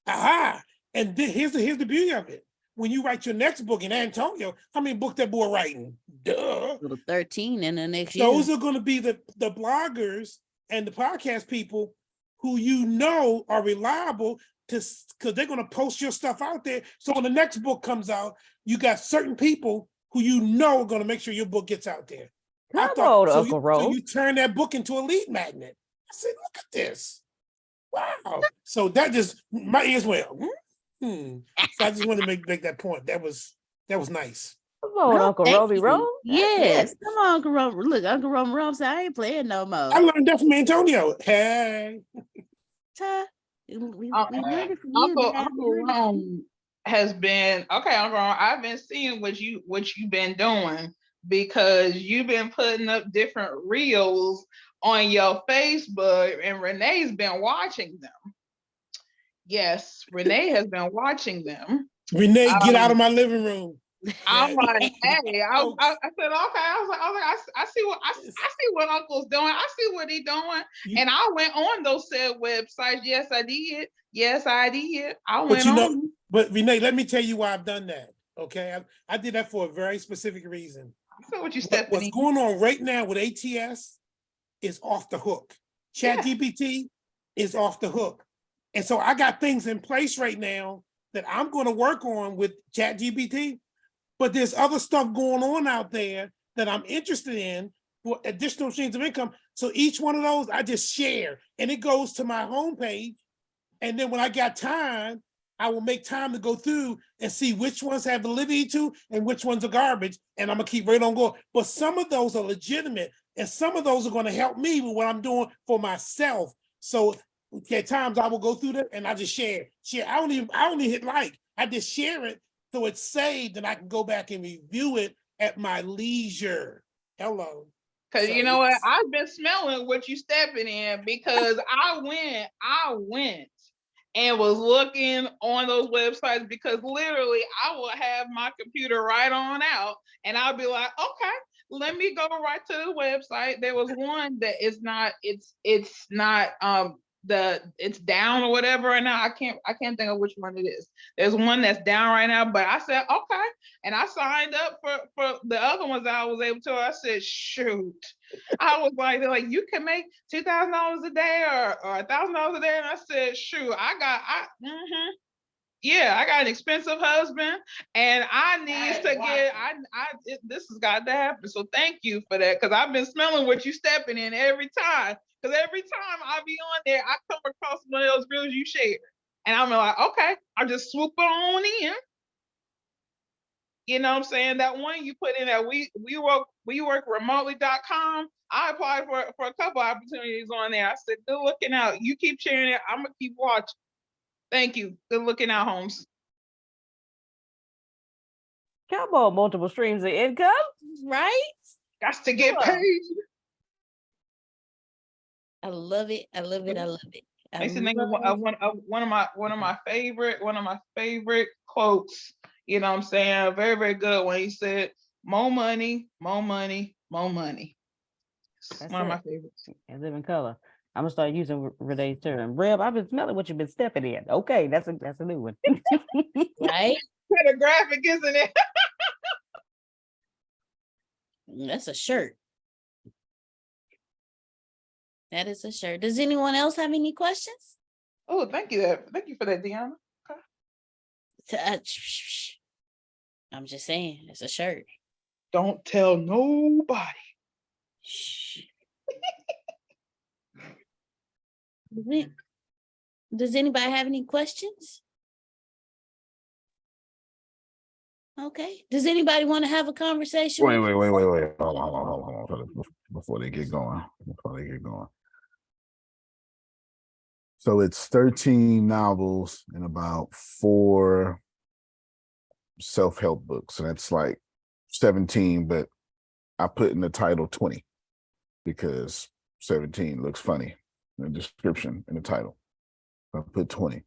Aha! And here's the beauty of it. When you write your next book in Antonio, how many books that boy writing? Duh. 13 in the next year. Those are going to be the bloggers and the podcast people who you know are reliable because they're going to post your stuff out there. So when the next book comes out, you got certain people who you know are going to make sure your book gets out there. So you turn that book into a lead magnet. I said, look at this. Wow. So that just, my ears went, So I just wanted to make that point. That was nice. Come on, Uncle Roby Rome. Yes. Come on, Uncle Rome. Look, Uncle Rome said, I ain't playing no more. I learned that from Antonio. Hey. We learned it from you. Uncle Rome has been, okay, Uncle Rome, I've been seeing what you've been doing because you've been putting up different reels on your Facebook and Renee's been watching them. Yes, Renee has been watching them. Renee, get out of my living room. I'm Yeah. like, hey, Folks. I said, okay. I see what I see what Uncle's doing. I see what he's doing. You- And I went on those said websites. Yes, I did. Yes, I did. I But went you know, on. but Renee, let me tell you why I've done that. Okay, I did that for a very specific reason. I said what you stepping What's in. going on right now with ATS is off the hook. Yeah. ChatGPT is off the hook. And so I got things in place right now that I'm going to work on with ChatGPT, but there's other stuff going on out there that I'm interested in for additional streams of income. So each one of those I just share and it goes to my homepage. And then when I got time, I will make time to go through and see which ones have validity to and which ones are garbage. And I'm gonna keep right on going. But some of those are legitimate and some of those are going to help me with what I'm doing for myself. So at times I will go through that and I just share. I don't even hit like. I just share it so it's saved and I can go back and review it at my leisure. Hello. Cause So, you know what? yes. I've been smelling what you stepping in because I went and was looking on those websites because literally I will have my computer right on out and I'll be like, okay, let me go right to the website. There was one that is not, it's not it's down or whatever right now. I can't think of which one it is. There's one that's down right now, but I said, okay. And I signed up for the other ones that I was able to. I said, shoot. I was like, they're like, you can make $2,000 a day or $1,000 a day. And I said, shoot, yeah, I got an expensive husband and I need to get, this has got to happen. So thank you for that. Cause I've been smelling what you stepping in every time. Cause every time I be on there, I come across one of those reels you share. And I'm like, okay, I'll just swoop it on in. You know what I'm saying? That one you put in that we work remotely.com. I applied for a couple opportunities on there. I said, good looking out. You keep sharing it. I'm gonna keep watching. Thank you. Good looking out, Holmes. Come on, multiple streams of income. Right? Got to get paid. I love it. I love it. I love it. I It's the name love- of one of my favorite quotes. You know what I'm saying? Very, very good when he said, more money, more money, more money. It's That's one of my it. favorites. And live in color. I'm gonna start using Renee's term. Reb, I've been smelling what you've been stepping in. Okay, that's a new one. right? What a graphic, isn't it? That's a shirt. That is a shirt. Does anyone else have any questions? Oh, thank you. Thank you for that, Deanna. I'm just saying, it's a shirt. Don't tell nobody. Shh. Does anybody have any questions? Okay. Does anybody want to have a conversation? Wait. Hold on. Before they get going. So it's 13 novels and about 4 self-help books. And that's like 17, but I put in the title 20 because 17 looks funny in the description in the title. I put 20.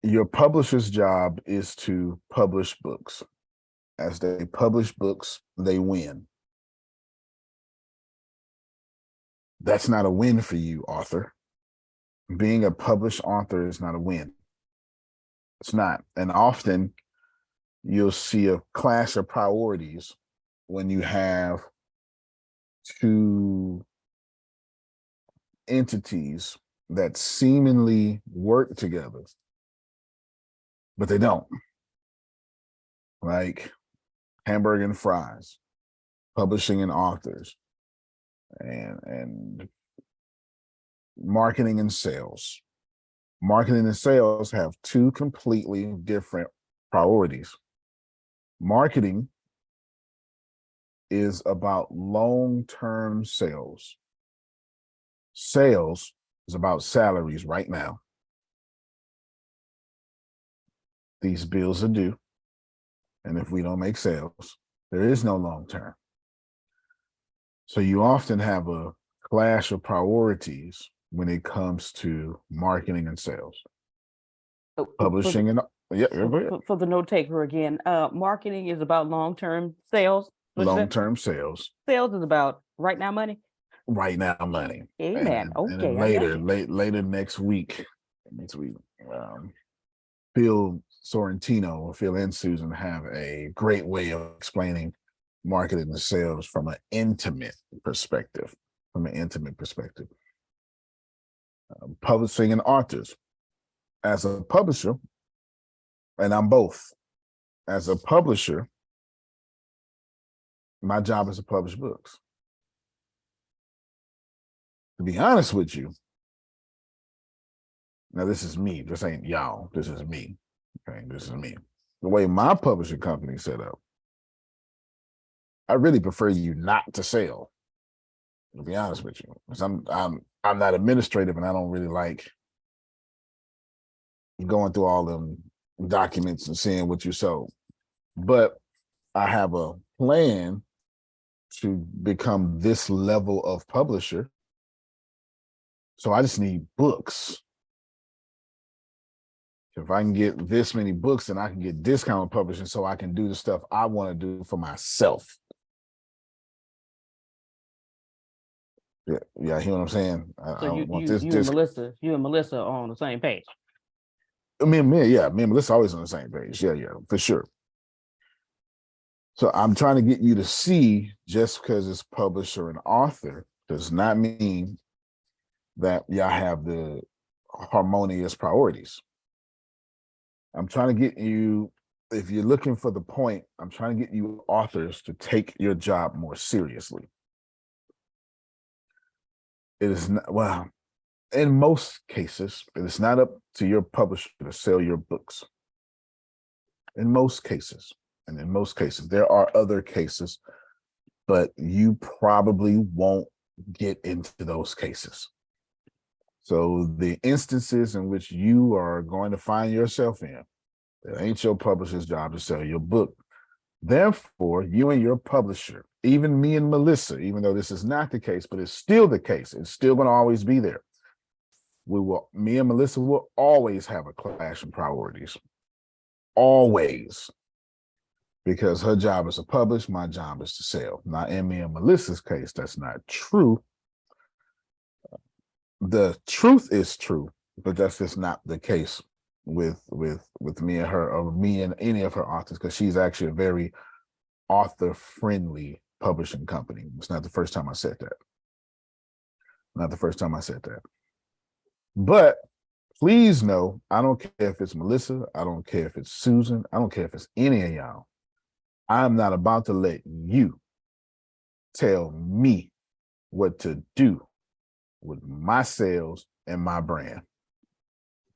Your publisher's job is to publish books. As they publish books, they win. That's not a win for you, author. Being a published author is not a win. It's not. And often you'll see a clash of priorities when you have 2 entities that seemingly work together, but they don't. Like hamburger and fries, publishing and authors, and marketing and sales. Marketing and sales have 2 completely different priorities. Marketing is about long-term sales. Sales is about salaries right now. These bills are due. And if we don't make sales, there is no long term. So you often have a clash of priorities when it comes to marketing and sales, For publishing, and yeah, go ahead. for the note taker again, marketing is about long-term sales. What's that? Long-term sales, Sales is about right now money. right now money. Amen. And then Okay, I got you. later next week, Phil Sorrentino or Phil and Susan have a great way of explaining marketing and sales from an intimate perspective. Publishing and authors. As a publisher, and I'm both. As a publisher, my job is to publish books. To be honest with you, now this is me. This ain't y'all. This is me. Okay, this is me. The way my publishing company is set up, I really prefer you not to sell. To be honest with you, because I'm not administrative, and I don't really like going through all them documents and seeing what you sold. But I have a plan to become this level of publisher. So I just need books. If I can get this many books, then I can get discount publishing so I can do the stuff I want to do for myself. Yeah, you hear what I'm saying? So you and Melissa are on the same page. Me and Melissa always on the same page. Yeah, for sure. So I'm trying to get you to see, just because it's publisher and author does not mean that y'all have the harmonious priorities. I'm trying to get you, if you're looking for the point, I'm trying to get you authors to take your job more seriously. It is not, well, in most cases, it is not up to your publisher to sell your books. In most cases, there are other cases, but you probably won't get into those cases. So the instances in which you are going to find yourself in, it ain't your publisher's job to sell your book. Therefore, you and your publisher, even me and Melissa, even though this is not the case, but it's still the case, it's still going to always be there. Me and Melissa will always have a clash in priorities. Always. Because her job is to publish, my job is to sell. Now, in me and Melissa's case, that's not true. The truth is true, but that's just not the case with me and her, or me and any of her authors, because she's actually a very author-friendly publishing company. It's not the first time I said that. But please know, I don't care if it's Melissa, I don't care if it's Susan, I don't care if it's any of y'all. I'm not about to let you tell me what to do with my sales and my brand.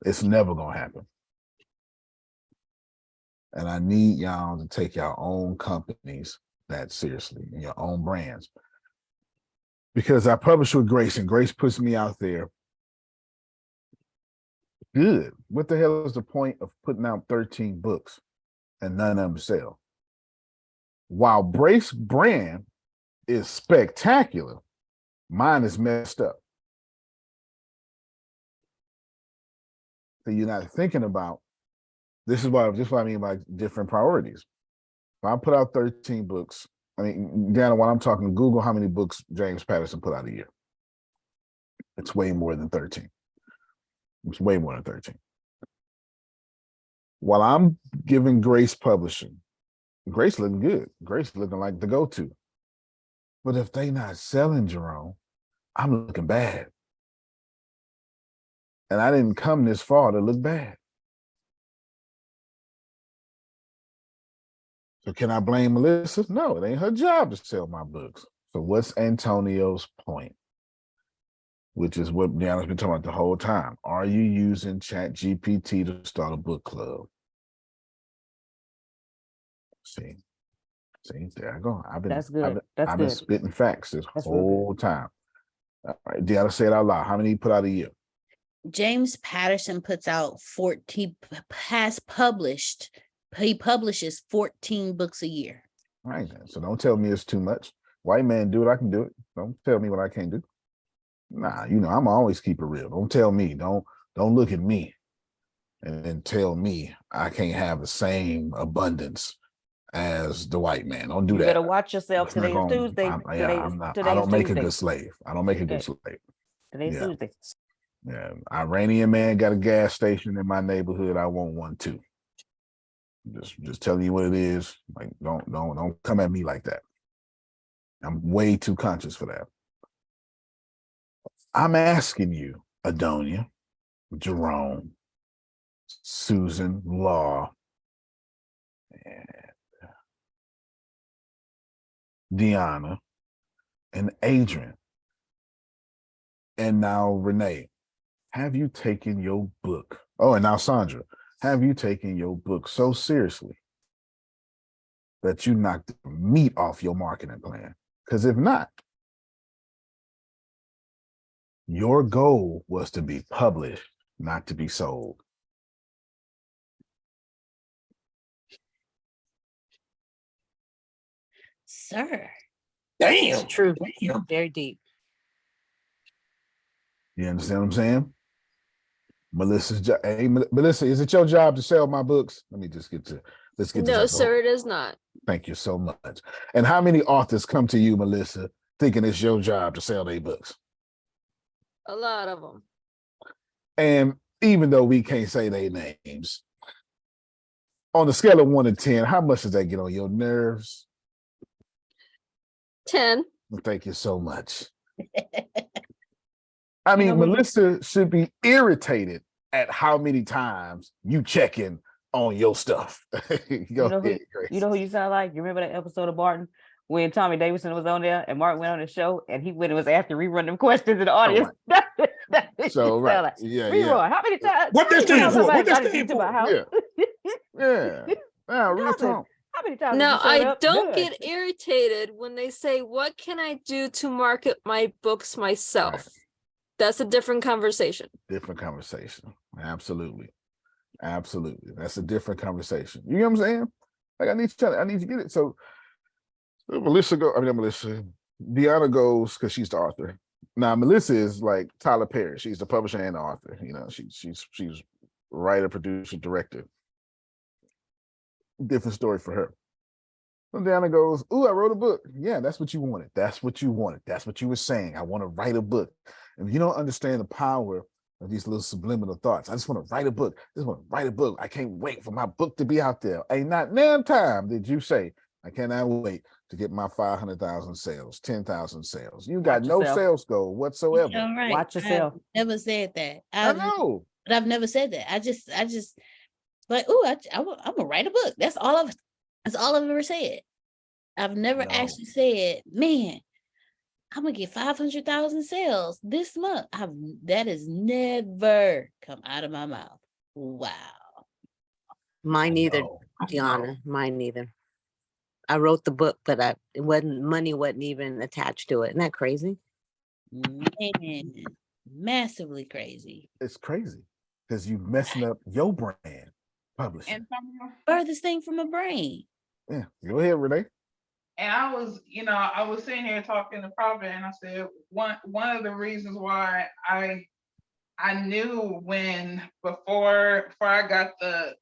It's never gonna happen. And I need y'all to take your own companies that seriously, and your own brands. Because I publish with Grace, and Grace puts me out there. Good. What the hell is the point of putting out 13 books and none of them sell? While Grace's brand is spectacular, mine is messed up. So you're not thinking about, this is what I mean by different priorities. If I put out 13 books, I mean, Dana, while I'm talking, Google how many books James Patterson put out a year. It's way more than 13. It's way more than 13. While I'm giving Grace publishing, Grace looking good. Grace looking like the go-to. But if they not selling, Jerome, I'm looking bad. And I didn't come this far to look bad. So can I blame Melissa? No, it ain't her job to sell my books. So what's Antonio's point? Which is what Deanna's been talking about the whole time. Are you using ChatGPT to start a book club? See, there I go. That's good. That's I've been good. spitting facts this That's real whole time. All right, Deanna, say it out loud. How many you put out a year? James Patterson puts out 14, he publishes 14 books a year. All right, then. So don't tell me it's too much. White man do it, I can do it. Don't tell me what I can't do. Nah, I'm always keep it real. Don't tell me. Don't look at me and then tell me I can't have the same abundance as the white man. Don't do You that. better watch yourself. It's not Today is gonna, Tuesday. I'm not. I Today's don't make a Tuesday. good slave. I don't make a good Okay. slave. Today's Yeah. Tuesday. Yeah, Iranian man got a gas station in my neighborhood. I want one too. Just telling you what it is. Like, don't come at me like that. I'm way too conscious for that. I'm asking you, Adonia, Jerome, Susan, Law, and Deanna, and Adrian, and now Renee. Have you taken your book? Oh, and now Sandra, have you taken your book so seriously that you knocked the meat off your marketing plan? Because if not, your goal was to be published, not to be sold. Sir. Damn. It's true. Damn. Very deep. You understand what I'm saying? Hey, Melissa, is it your job to sell my books? Let's get this. No, sir, it is not. Thank you so much. And how many authors come to you, Melissa, thinking it's your job to sell their books? A lot of them. And even though we can't say their names, on a scale of 1 to 10, how much does that get on your nerves? 10. Thank you so much. I mean, Melissa should be irritated at how many times you check in on your stuff. You know who you sound like? You remember that episode of Martin when Tommy Davidson was on there and Martin went on the show and he went and was after rerun them questions in the audience. So right, like, yeah, rerun. How many times? What that stand for? What that stand for? Yeah. Now, real talk. How many times? Now, I up? don't Good. get irritated when they say, what can I do to market my books myself? Right. That's a different conversation. Different conversation. Absolutely. That's a different conversation. You know what I'm saying? Like, I need to get it. So Deanna goes because she's the author. Now Melissa is like Tyler Perry. She's the publisher and the author. She's writer, producer, director. Different story for her. So Deanna goes, "Ooh, I wrote a book." Yeah, that's what you wanted. That's what you were saying. I want to write a book. And you don't understand the power of these little subliminal thoughts. I just want to write a book. I can't wait for my book to be out there. Ain't not damn time did you say, I cannot wait to get my 500,000 sales, 10,000 sales. You got no sales goal whatsoever. All right. Watch yourself. I never said that. I know. But I've never said that. I just like, I'm gonna write a book. That's all I've ever said. I've never actually said, man, I'm gonna get 500,000 sales this month. That has never come out of my mouth. Wow. Mine neither, Deanna. Mine neither. I wrote the book, but money wasn't even attached to it. Isn't that crazy? Man, massively crazy. It's crazy because you messing up your brand publishing. And Furthest thing from my brain. Yeah, go ahead, Renee. And I was sitting here talking to Prophet, and I said one of the reasons why I knew before I got the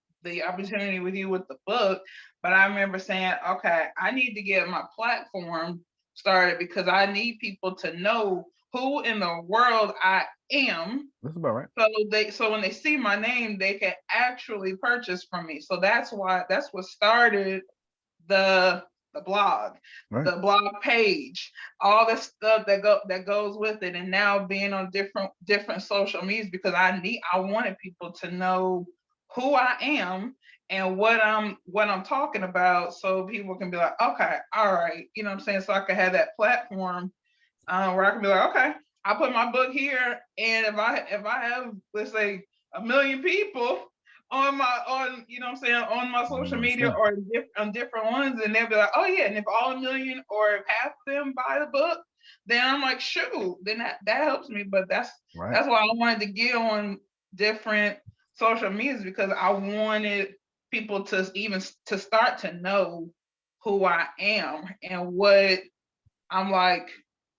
opportunity with you with the book, but I remember saying, okay, I need to get my platform started because I need people to know who in the world I am. That's about right. So when they see my name, they can actually purchase from me. So that's what started the blog, right. The blog page, all the stuff that goes with it, and now being on different social medias because I wanted people to know who I am and what I'm talking about, so people can be like, okay, all right, you know what I'm saying? So I can have that platform where I can be like, okay, I put my book here, and if I have, let's say, 1 million people on you know what I'm saying, on my social media or on different ones, and they'll be like, oh yeah, and if all 1 million or if half of them buy the book, then I'm like, shoot, then that helps me. But that's why I wanted to get on different social medias, because I wanted people to start to know who I am and what I'm like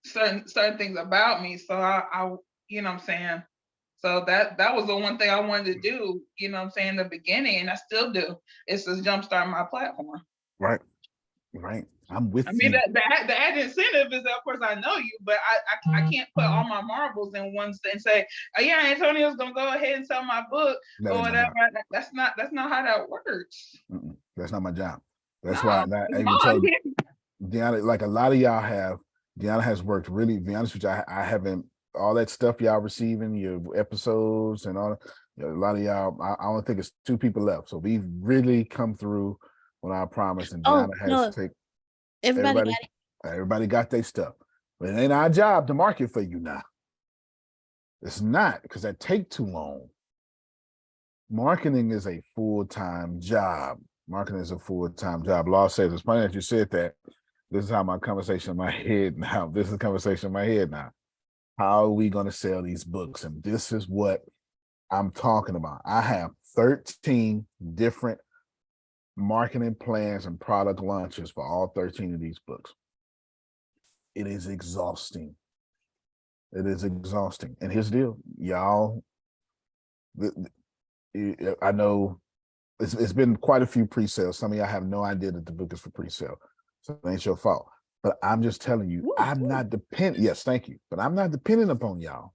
certain things about me. So I you know what I'm saying. So that was the one thing I wanted to do, you know what I'm saying, in the beginning, and I still do. It's to jumpstart my platform. Right. I'm with I mean, you. the added incentive is that, of course, I know you, but I can't put all my marbles in one and say, oh yeah, Antonio's gonna go ahead and sell my book That or ain't my whatever. job. That's not how that works. That's not my job. That's why No, I it's even told mine. Deanna, like a lot of y'all have, Deanna has worked really, to be honest with you, I haven't, all that stuff y'all receiving, your episodes and all, a lot of y'all, I only think it's 2 people left. So we've really come through on our promise, and Oh, Deanna has no, take everybody everybody, got it. everybody got their stuff. But it ain't our job to market for you now. It's not, because that take too long. Marketing is a full-time job. Marketing is a full-time job. Law says, it's funny that you said that. This is how my conversation in my head now. This is a conversation in my head now. How are we going to sell these books? And this is what I'm talking about. I have 13 different marketing plans and product launches for all 13 of these books. It is exhausting. It is exhausting. And here's the deal, y'all. I know it's been quite a few pre-sales. Some of y'all have no idea that the book is for pre-sale. So it ain't your fault. But I'm just telling you, I'm not dependent. Yes, thank you. But I'm not dependent upon y'all.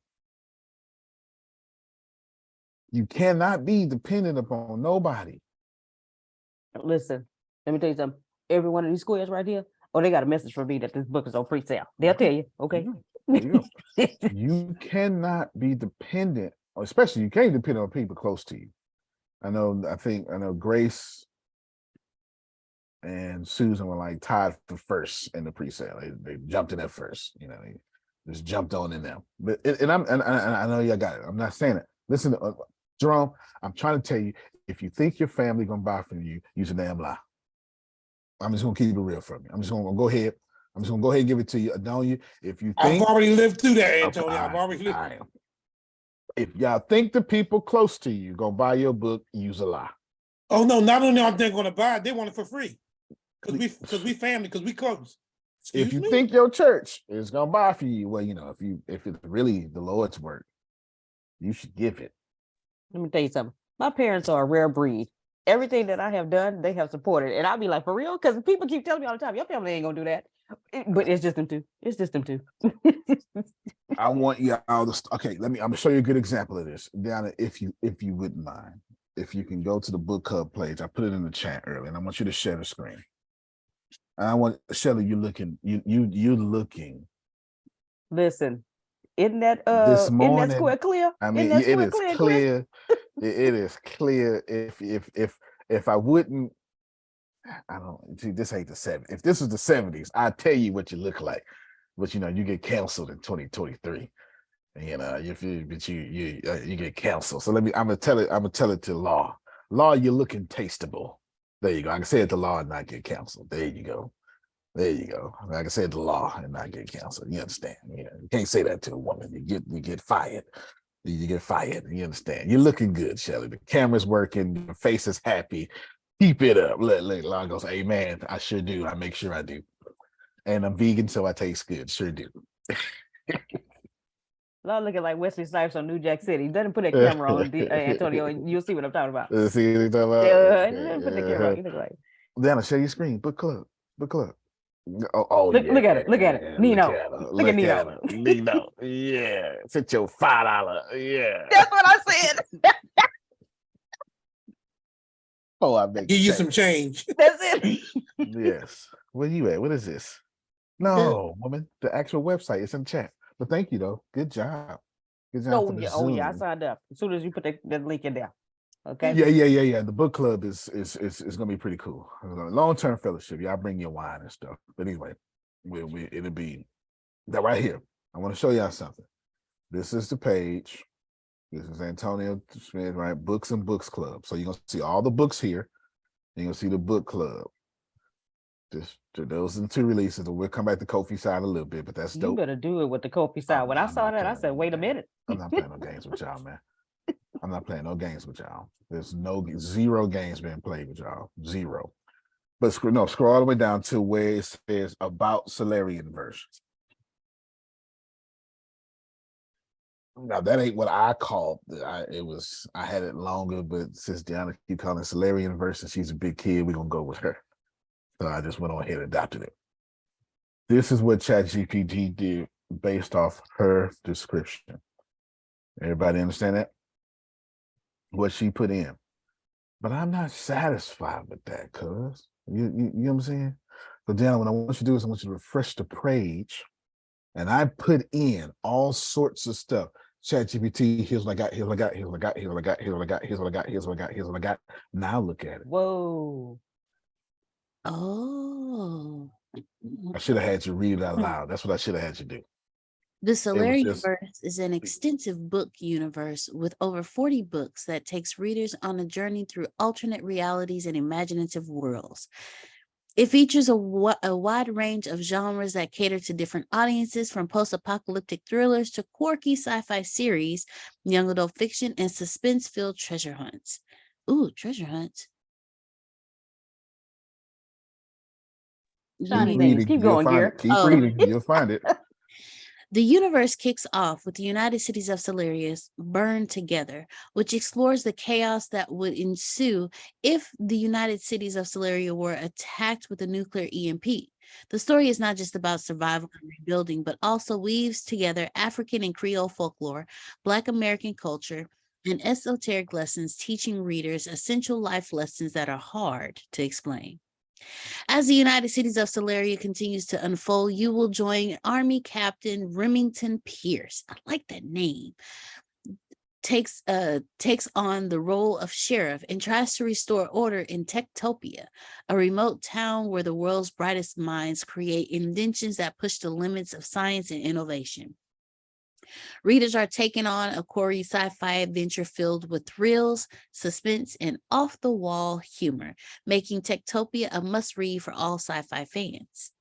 You cannot be dependent upon nobody. Listen, let me tell you something. Every one of these squares right here, oh, they got a message for me that this book is on pre-sale. They'll tell you, okay? You cannot be dependent, especially you can't depend on people close to you. I know Grace and Susan were like tied for first in the pre-sale. They jumped in at first, they just jumped on in them. But and I know y'all got it. I'm not saying it. Listen, Jerome, I'm trying to tell you, if you think your family gonna buy from you, use a damn lie. I'm just gonna keep it real from you. I'm just gonna go ahead. I'm just gonna go ahead and give it to you. I know you. If you think I've already lived through that, Antonio. okay, I've already lived. right. If y'all think the people close to you gonna buy your book, use a lie. Oh no, not only are they gonna buy it, they want it for free. Because we family, because we close. If you think your church is gonna buy for you, well, if it's really the Lord's work, you should give it. Let me tell you something. My parents are a rare breed. Everything that I have done, they have supported. And I'll be like, for real? Because people keep telling me all the time, your family ain't gonna do that. But it's just them two. It's just them two. I want you all to okay. I'm gonna show you a good example of this. Deanna, if you wouldn't mind, if you can go to the book club page, I put it in the chat earlier, and I want you to share the screen. And I want Shelly, you're looking. Listen, isn't that this morning, isn't that square clear? I mean, it is clear. It is clear. If I wouldn't, I don't see. This ain't the 70s. If this was the 70s, I'd tell you what you look like. But you get canceled in 2023. You get canceled. So I'm gonna tell it to Law. Law, you're looking tasteable. There you go. I can say it to Law and not get canceled. There you go. I can say it to Law and not get canceled. You understand? You can't say that to a woman. You get fired. You get fired. You understand? You're looking good, Shelly. The camera's working. Your face is happy. Keep it up. Let Law goes, amen. I sure do. I make sure I do. And I'm vegan, so I taste good. Sure do. Law looking like Wesley Snipes on New Jack City. Doesn't put that camera on, Antonio, and you'll see what I'm talking about. See what you're talking about? Doesn't put the camera on. You look like. Dana, share your screen. Book club. Oh look, yeah. Look at it. Look at it. Nino. Look at Nino. Nino. Yeah. Sit your $5. Yeah. That's what I said. Oh, I make give you some change. That's it. Yes. Where you at? What is this? No, woman. The actual website is in chat. But thank you though. Good job. Good job. Oh yeah, I signed up. As soon as you put that link in there. Okay. Yeah. The book club is gonna be pretty cool. Long-term fellowship. Y'all bring your wine and stuff. But anyway, it'll be that right here. I want to show y'all something. This is the page. This is Antonio Smith, right? Books and Books Club. So you're gonna see all the books here. You're gonna see the book club. Those are the 2 releases. We'll come back to Kofi side a little bit, but that's dope. You better do it with the Kofi side. When I saw that, I said, wait a minute. I'm not playing no games with y'all, man. I'm not playing no games with y'all. There's 0 games being played with y'all. 0. But scroll all the way down to where it says about Solarian version. Now that ain't what I called. I had it longer, but since Deanna keep calling it Solarian verse and she's a big kid, we're gonna go with her. So I just went on ahead and adopted it. This is what ChatGPT did based off her description. Everybody understand that? What she put in. But I'm not satisfied with that, cuz. You know what I'm saying? So Deanna, what I want you to do is I want you to refresh the page. And I put in all sorts of stuff. ChatGPT, here's what I got, here's what I got, here's what I got, here's what I got, here's what I got, here's what I got, here's what I got, here's what I got. Now look at it. Whoa. Oh. I should have had you read it out loud. That's what I should have had you do. The Solarian just- verse is an extensive book universe with over 40 books that takes readers on a journey through alternate realities and imaginative worlds. It features a wide range of genres that cater to different audiences, from post-apocalyptic thrillers to quirky sci-fi series, young adult fiction, and suspense-filled treasure hunts. Ooh, treasure hunts. Shiny Keep things. reading, Keep you'll going, find dear. it. Keep Oh. reading, you'll find it. The universe kicks off with the United Cities of Solarius burned together, which explores the chaos that would ensue if the United Cities of Solaria were attacked with a nuclear EMP. The story is not just about survival and rebuilding, but also weaves together African and Creole folklore, Black American culture, and esoteric lessons, teaching readers essential life lessons that are hard to explain. As the United Cities of Solaria continues to unfold, you will join Army Captain Remington Pierce. I like that name. Takes on the role of sheriff and tries to restore order in Techtopia, a remote town where the world's brightest minds create inventions that push the limits of science and innovation. Readers are taken on a quirky sci-fi adventure filled with thrills, suspense, and off-the-wall humor, making Techtopia a must-read for all sci-fi fans.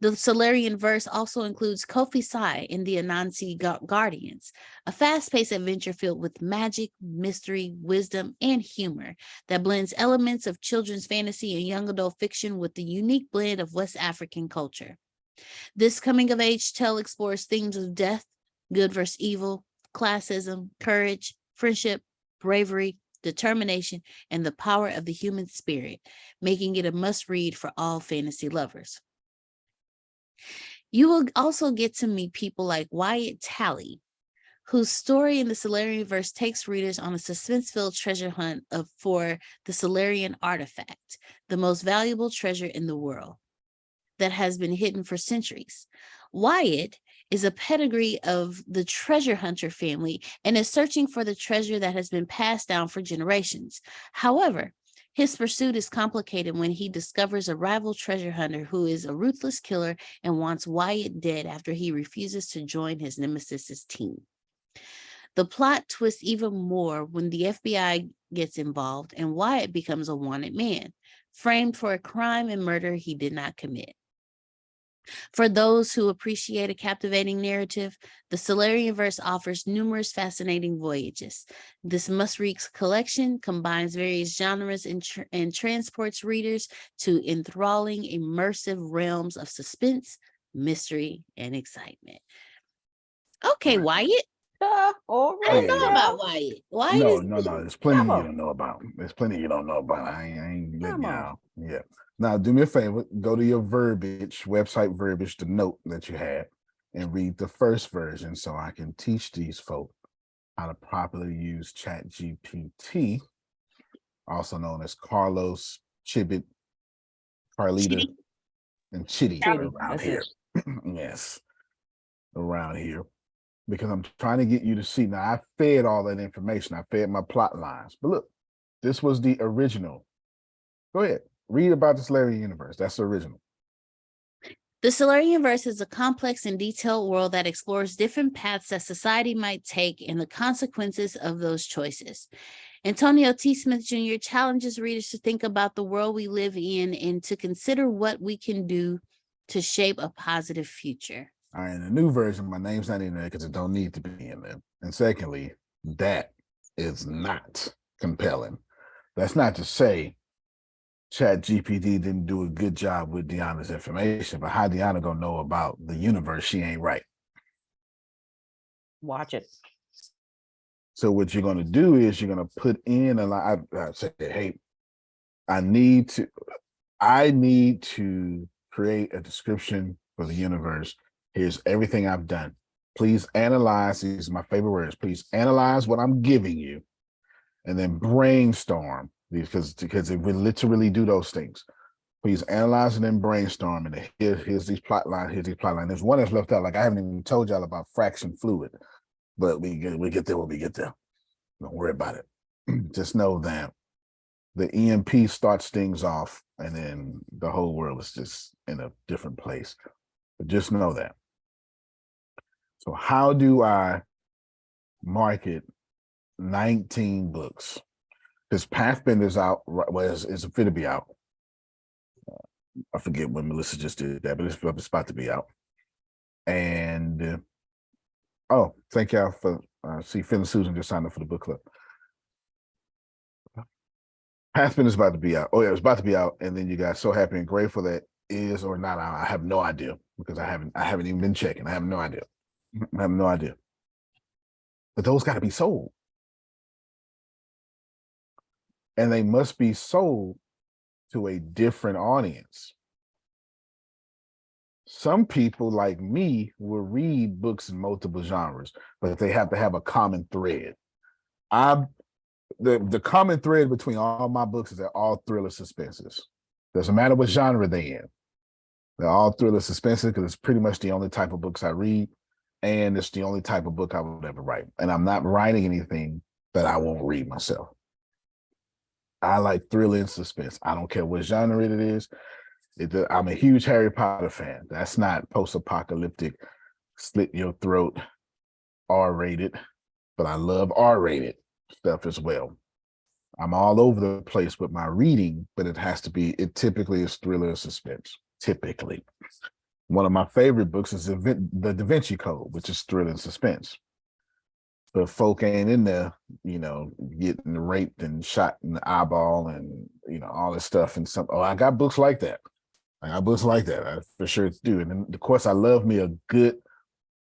The Solarian verse also includes Kofi Sai and the Anansi Guardians, a fast-paced adventure filled with magic, mystery, wisdom, and humor that blends elements of children's fantasy and young adult fiction with the unique blend of West African culture. This coming-of-age tale explores themes of death, good versus evil, classism, courage, friendship, bravery, determination, and the power of the human spirit, making it a must-read for all fantasy lovers. You will also get to meet people like Wyatt Talley, whose story in the Solarian verse takes readers on a suspense-filled treasure hunt for the Solarian artifact, the most valuable treasure in the world that has been hidden for centuries. Wyatt is a pedigree of the treasure hunter family and is searching for the treasure that has been passed down for generations. However, his pursuit is complicated when he discovers a rival treasure hunter who is a ruthless killer and wants Wyatt dead after he refuses to join his nemesis's team. The plot twists even more when the FBI gets involved and Wyatt becomes a wanted man, framed for a crime and murder he did not commit. For those who appreciate a captivating narrative, the Solarian verse offers numerous fascinating voyages. This must-read collection combines various genres and transports readers to enthralling, immersive realms of suspense, mystery, and excitement. Okay, Right. Wyatt. All I right. didn't know about Wyatt. Wyatt No, is no. There's plenty Come you on. don't know about. There's plenty you don't know about. I ain't letting Come you on. out. Yeah. Now, do me a favor. Go to your website verbiage, the note that you had, and read the first version so I can teach these folk how to properly use ChatGPT, also known as Carlos, Chibit, Carlita, Chitty. and Chitty Chitty, around that's here. Yes, around here. Because I'm trying to get you to see. Now, I fed all that information. I fed my plot lines. But look, this was the original. Go ahead. Read about the Solarian universe. That's the original. The Solarian verse is a complex and detailed world that explores different paths that society might take and the consequences of those choices. Antonio T. Smith Jr. challenges readers to think about the world we live in and to consider what we can do to shape a positive future. All right, in the new version, my name's not in there because it don't need to be in there. And secondly, that is not compelling. That's not to say ChatGPT didn't do a good job with Deanna's information, but how Deanna gonna know about the universe? She ain't right. watch it. So what you're going to do is you're going to put in a lot. I say, hey, I need to create a description for the universe. Here's everything I've done. Please analyze. These are my favorite words. Please analyze what I'm giving you, and then brainstorm these because it will literally do those things. Please analyze and then brainstorm. And here's these plot lines. Here's these plot lines. There's one that's left out. Like I haven't even told y'all about fraction fluid, but we get there when we get there. Don't worry about it. Just know that the EMP starts things off, and then the whole world is just in a different place. But just know that. So how do I market 19 books? Because Pathfinder's out, well, it's fit to be out. I forget when Melissa just did that, but it's about to be out. And oh, thank y'all for see Phil and Susan just signed up for the book club. Pathfinder's about to be out. Oh yeah, it's about to be out, and then you got So Happy and Grateful that is or not out. I have no idea because I haven't even been checking. I have no idea. I have no idea. But those got to be sold. And they must be sold to a different audience. Some people like me will read books in multiple genres, but they have to have a common thread. The common thread between all my books is they're all thriller suspenses. Doesn't matter what genre they in. They're all thriller suspenses because it's pretty much the only type of books I read, and it's the only type of book I would ever write. And I'm not writing anything that I won't read myself. I like thriller and suspense. I don't care what genre it is. I'm a huge Harry Potter fan. That's not post-apocalyptic, slit your throat, R-rated, but I love R-rated stuff as well. I'm all over the place with my reading, but it typically is thriller or suspense. Typically. One of my favorite books is The Da Vinci Code, which is thriller and suspense. But folk ain't in there, getting raped and shot in the eyeball and, all this stuff. And I got books like that. I for sure do. And of course, I love me a good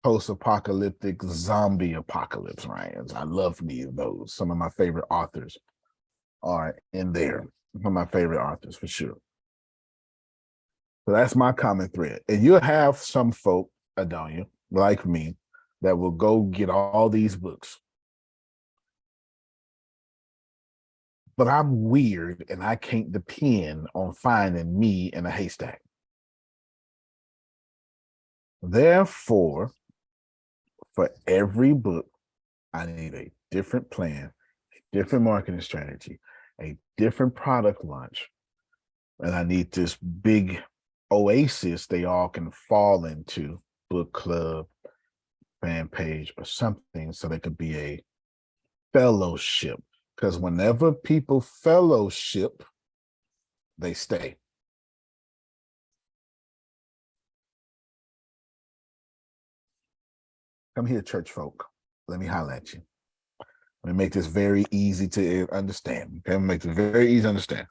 post-apocalyptic zombie apocalypse, right? I love me those. Some of my favorite authors are in there. Some of my favorite authors, for sure. So that's my common thread. And you'll have some folk, Adonia, like me, that will go get all these books. But I'm weird and I can't depend on finding me in a haystack. Therefore, for every book, I need a different plan, a different marketing strategy, a different product launch. And I need this big oasis they all can fall into, book club, fan page, or something, so they could be a fellowship. Because whenever people fellowship, they stay. Come here, church folk. Let me holler at you. Let me make this very easy to understand. Okay, make this very easy to understand.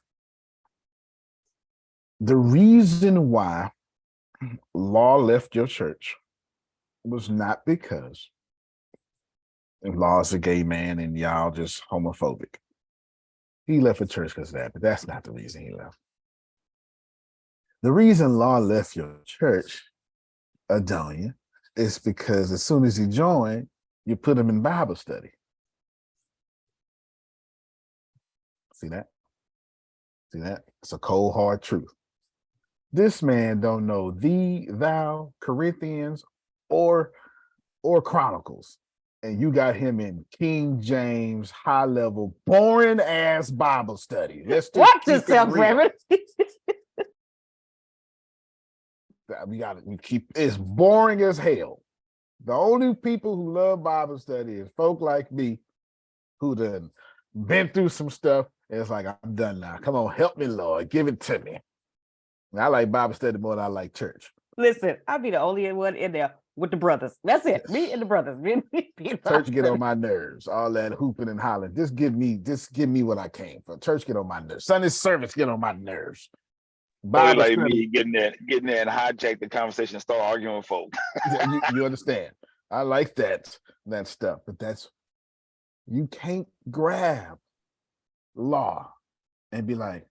The reason why Law left your church was not because Law's a gay man and y'all just homophobic. He left the church because of that, but that's not the reason he left. The reason Law left your church, Adonia, is because as soon as he joined, you put him in Bible study. See that? See that? It's a cold, hard truth. This man don't know thee, thou, Corinthians, or Chronicles. And you got him in King James, high level, boring ass Bible study. Let's just Watch keep yourself, it real. Reverend. We keep it's boring as hell. The only people who love Bible study is folk like me who done been through some stuff. And it's like, I'm done now. Come on, help me, Lord. Give it to me. And I like Bible study more than I like church. Listen, I'll be the only one in there with the brothers. That's it. Me and the brothers. Church get on my nerves. All that hooping and hollering. Just give me what I came for. Church get on my nerves. Sunday service get on my nerves. Boy, like me getting there and hijack the conversation and start arguing with folk. You understand? I like that stuff, but you can't grab law and be like,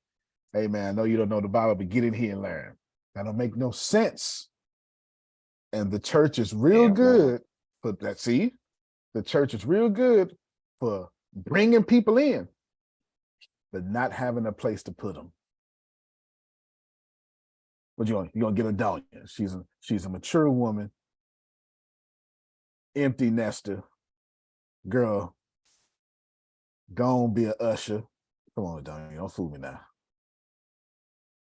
hey man, I know you don't know the Bible, but get in here and learn. That don't make no sense. And the church is real Yeah. good for that. See, the church is real good for bringing people in, but not having a place to put them. What you gonna get a dog? She's a mature woman, empty nester, girl. Go on, be a usher. Come on, don't fool me now.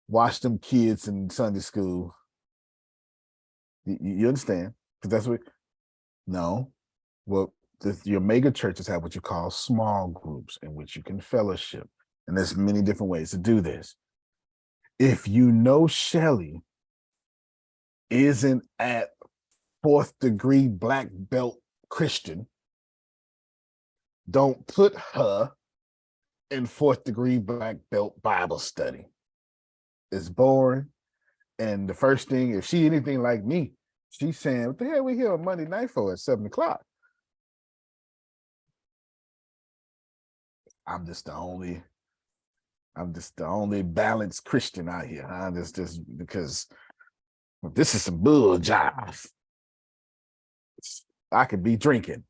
Watch them kids in Sunday school. You understand? Because that's what. No, well, your mega churches have what you call small groups in which you can fellowship, and there's many different ways to do this. If you know Shelley isn't at 4th degree black belt Christian, don't put her in 4th degree black belt Bible study. It's boring. And the first thing, if she anything like me, she's saying, what the hell we here on Monday night for at 7:00? I'm just the only balanced Christian out here. Huh? Just because this is some bull jive. I could be drinking.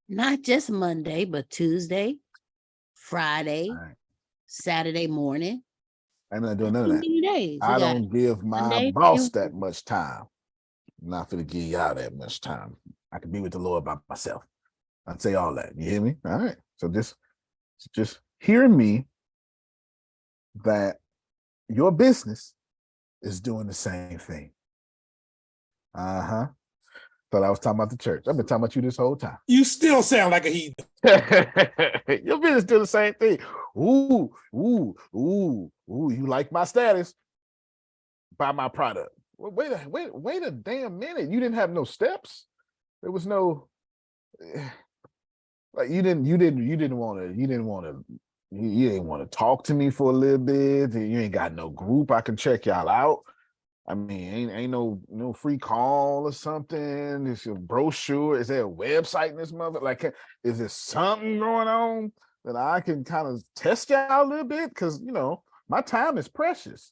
Not just Monday, but Tuesday, Friday, All right. Saturday morning. I'm not doing none of Too that. many days. We I got don't give my Monday, boss Tuesday. that much time. I'm not gonna give y'all that much time. I can be with the Lord by myself. I'd say all that. You hear me? All right. So just hear me that your business is doing the same thing. Uh-huh. Thought I was talking about the church. I've been talking about you this whole time. You still sound like a heathen. Your business do the same thing. Ooh, you like my status? Buy my product. Well, wait a damn minute. You didn't have no steps. There was no like you didn't want to talk to me for a little bit. You ain't got no group I can check y'all out. I mean, ain't no free call or something. Is your brochure? Is there a website in this mother? Like, is there something going on that I can kind of test y'all a little bit? Because my time is precious,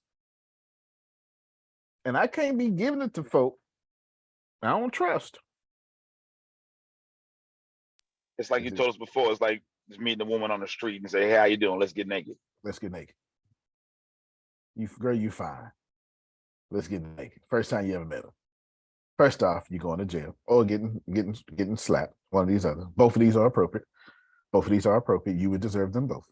and I can't be giving it to folk I don't trust. It's like you told us before. It's like just meeting a woman on the street and say, "Hey, how you doing? Let's get naked." Let's get naked. Girl, you fine. Let's get naked. First time you ever met her. First off, you're going to jail or getting slapped. One of these others. Both of these are appropriate. Both of these are appropriate. You would deserve them both.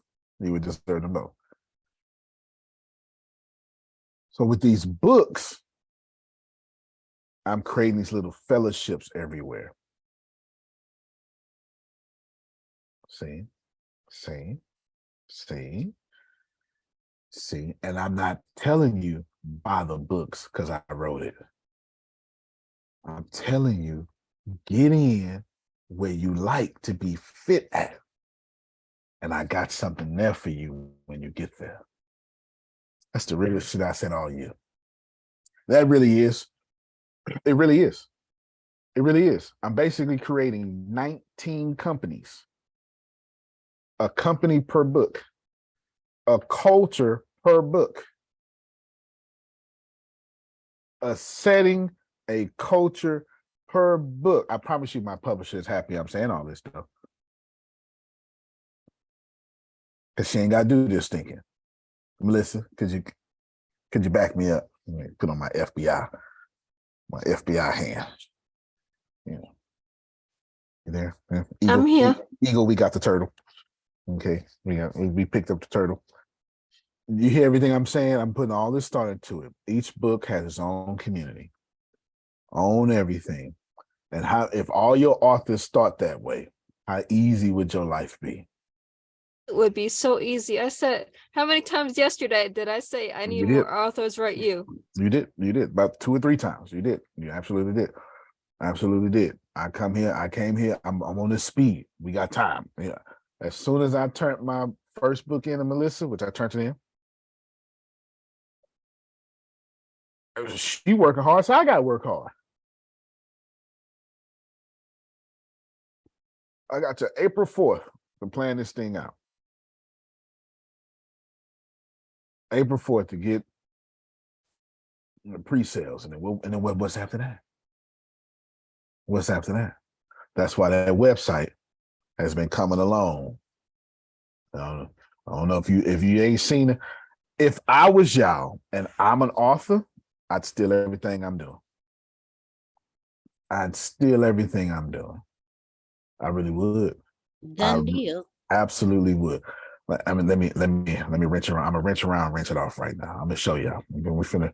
So with these books, I'm creating these little fellowships everywhere. See, and I'm not telling you buy the books because I wrote it. I'm telling you, get in where you like to be fit at. And I got something there for you when you get there. That's the realest shit I said all year. That really is. It really is. It really is. I'm basically creating 19 companies. A company per book. A culture per book. A setting, a culture per book. I promise you my publisher is happy I'm saying all this stuff. Because she ain't got to do this thinking. Melissa, could you back me up? Put on my FBI hand. You there? Yeah. Eagle, I'm here. Eagle, we got the turtle. Okay, we picked up the turtle. You hear everything I'm saying? I'm putting all this thought into it. Each book has its own community, own everything. And how if all your authors thought that way, how easy would your life be? It would be so easy. I said, how many times yesterday did I say I need more authors write you? You did about 2 or 3 times. You did. You absolutely did. I came here. I'm on this speed. We got time. Yeah. As soon as I turned my first book in to Melissa, which I turned it in, she working hard, so I got to work hard. I got to April 4th to plan this thing out. April 4th to get the pre-sales, and then what's after that? What's after that? That's why that website has been coming along. I don't know if you ain't seen it. If I was y'all and I'm an author, I'd steal everything I'm doing. I'd steal everything I'm doing. I really would. Done deal. Absolutely would. But I mean, let me wrench around. I'm gonna wrench around, wrench it off right now. I'm gonna show y'all. We're finna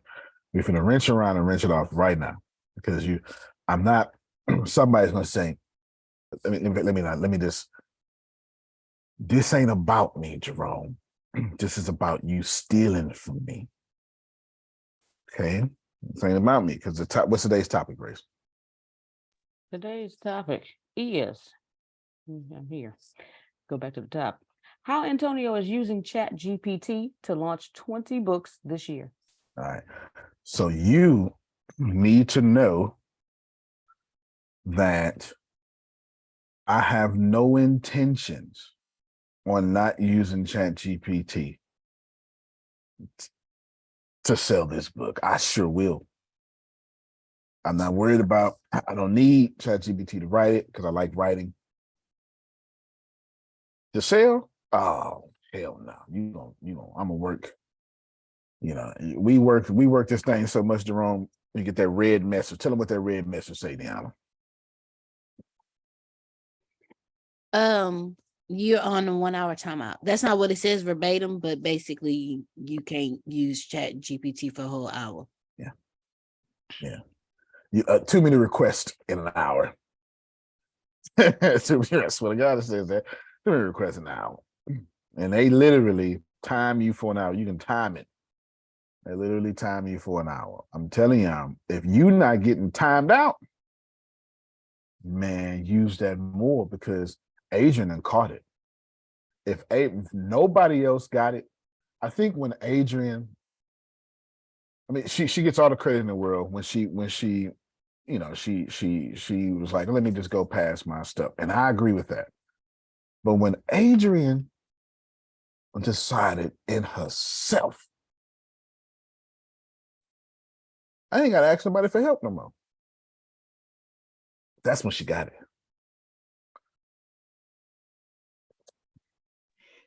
wrench around and wrench it off right now because I'm not. Somebody's gonna say, let me just. This ain't about me, Jerome. This is about you stealing from me. Okay, this ain't about me because what's today's topic, Grace? Today's topic is, I'm here. Go back to the top. How Antonio is using ChatGPT to launch 20 books this year. All right. So you need to know that I have no intentions on not using ChatGPT to sell this book. I sure will. I'm not worried about, I don't need ChatGPT to write it because I like writing. To sell? Oh, hell no. I'm gonna work. You know, we work this thing so much, Jerome. You get that red message. Tell them what that red message say, Deanna. You're on a 1 hour timeout. That's not what it says verbatim, but basically you can't use Chat GPT for a whole hour. Yeah. Too many requests in an hour. I swear to God, it says that. Too many requests in an hour. And they literally time you for an hour. You can time it. They literally time you for an hour. I'm telling you, if you're not getting timed out, man, use that more because Adrian done caught it. If nobody else got it, I think when Adrian, I mean, she gets all the credit in the world when she, you know, she was like, let me just go past my stuff. And I agree with that. But when Adrian decided in herself, I ain't got to ask nobody for help no more. That's when she got it.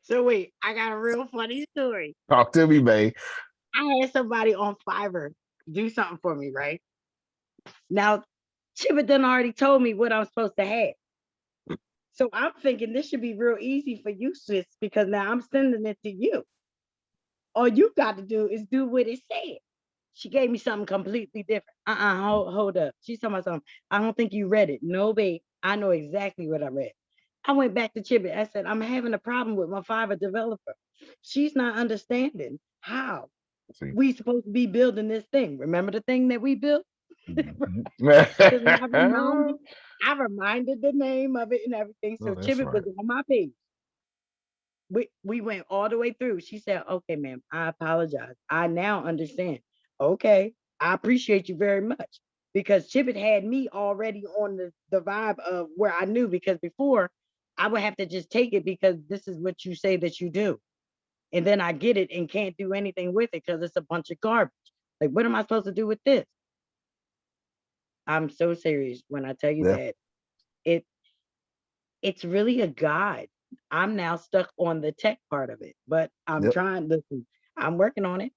So wait, I got a real funny story. Talk to me, babe. I had somebody on Fiverr do something for me, right? Now, Chibba done already told me what I'm supposed to have. So I'm thinking this should be real easy for you, sis, because now I'm sending it to you. All you got to do is do what it said. She gave me something completely different. Hold up. She's talking about something. I don't think you read it. No, babe. I know exactly what I read. I went back to Chibit. I said, I'm having a problem with my Fiverr developer. She's not understanding how we supposed to be building this thing. Remember the thing that we built? I reminded the name of it and everything. So Chibit was on my page. We went all the way through. She said, okay, ma'am, I apologize. I now understand. Okay, I appreciate you very much. Because Chibit had me already on the vibe of where I knew, because before I would have to just take it because this is what you say that you do. And then I get it and can't do anything with it because it's a bunch of garbage. Like, what am I supposed to do with this? I'm so serious when I tell you that it's really a guide. I'm now stuck on the tech part of it, but I'm trying. Listen, I'm working on it.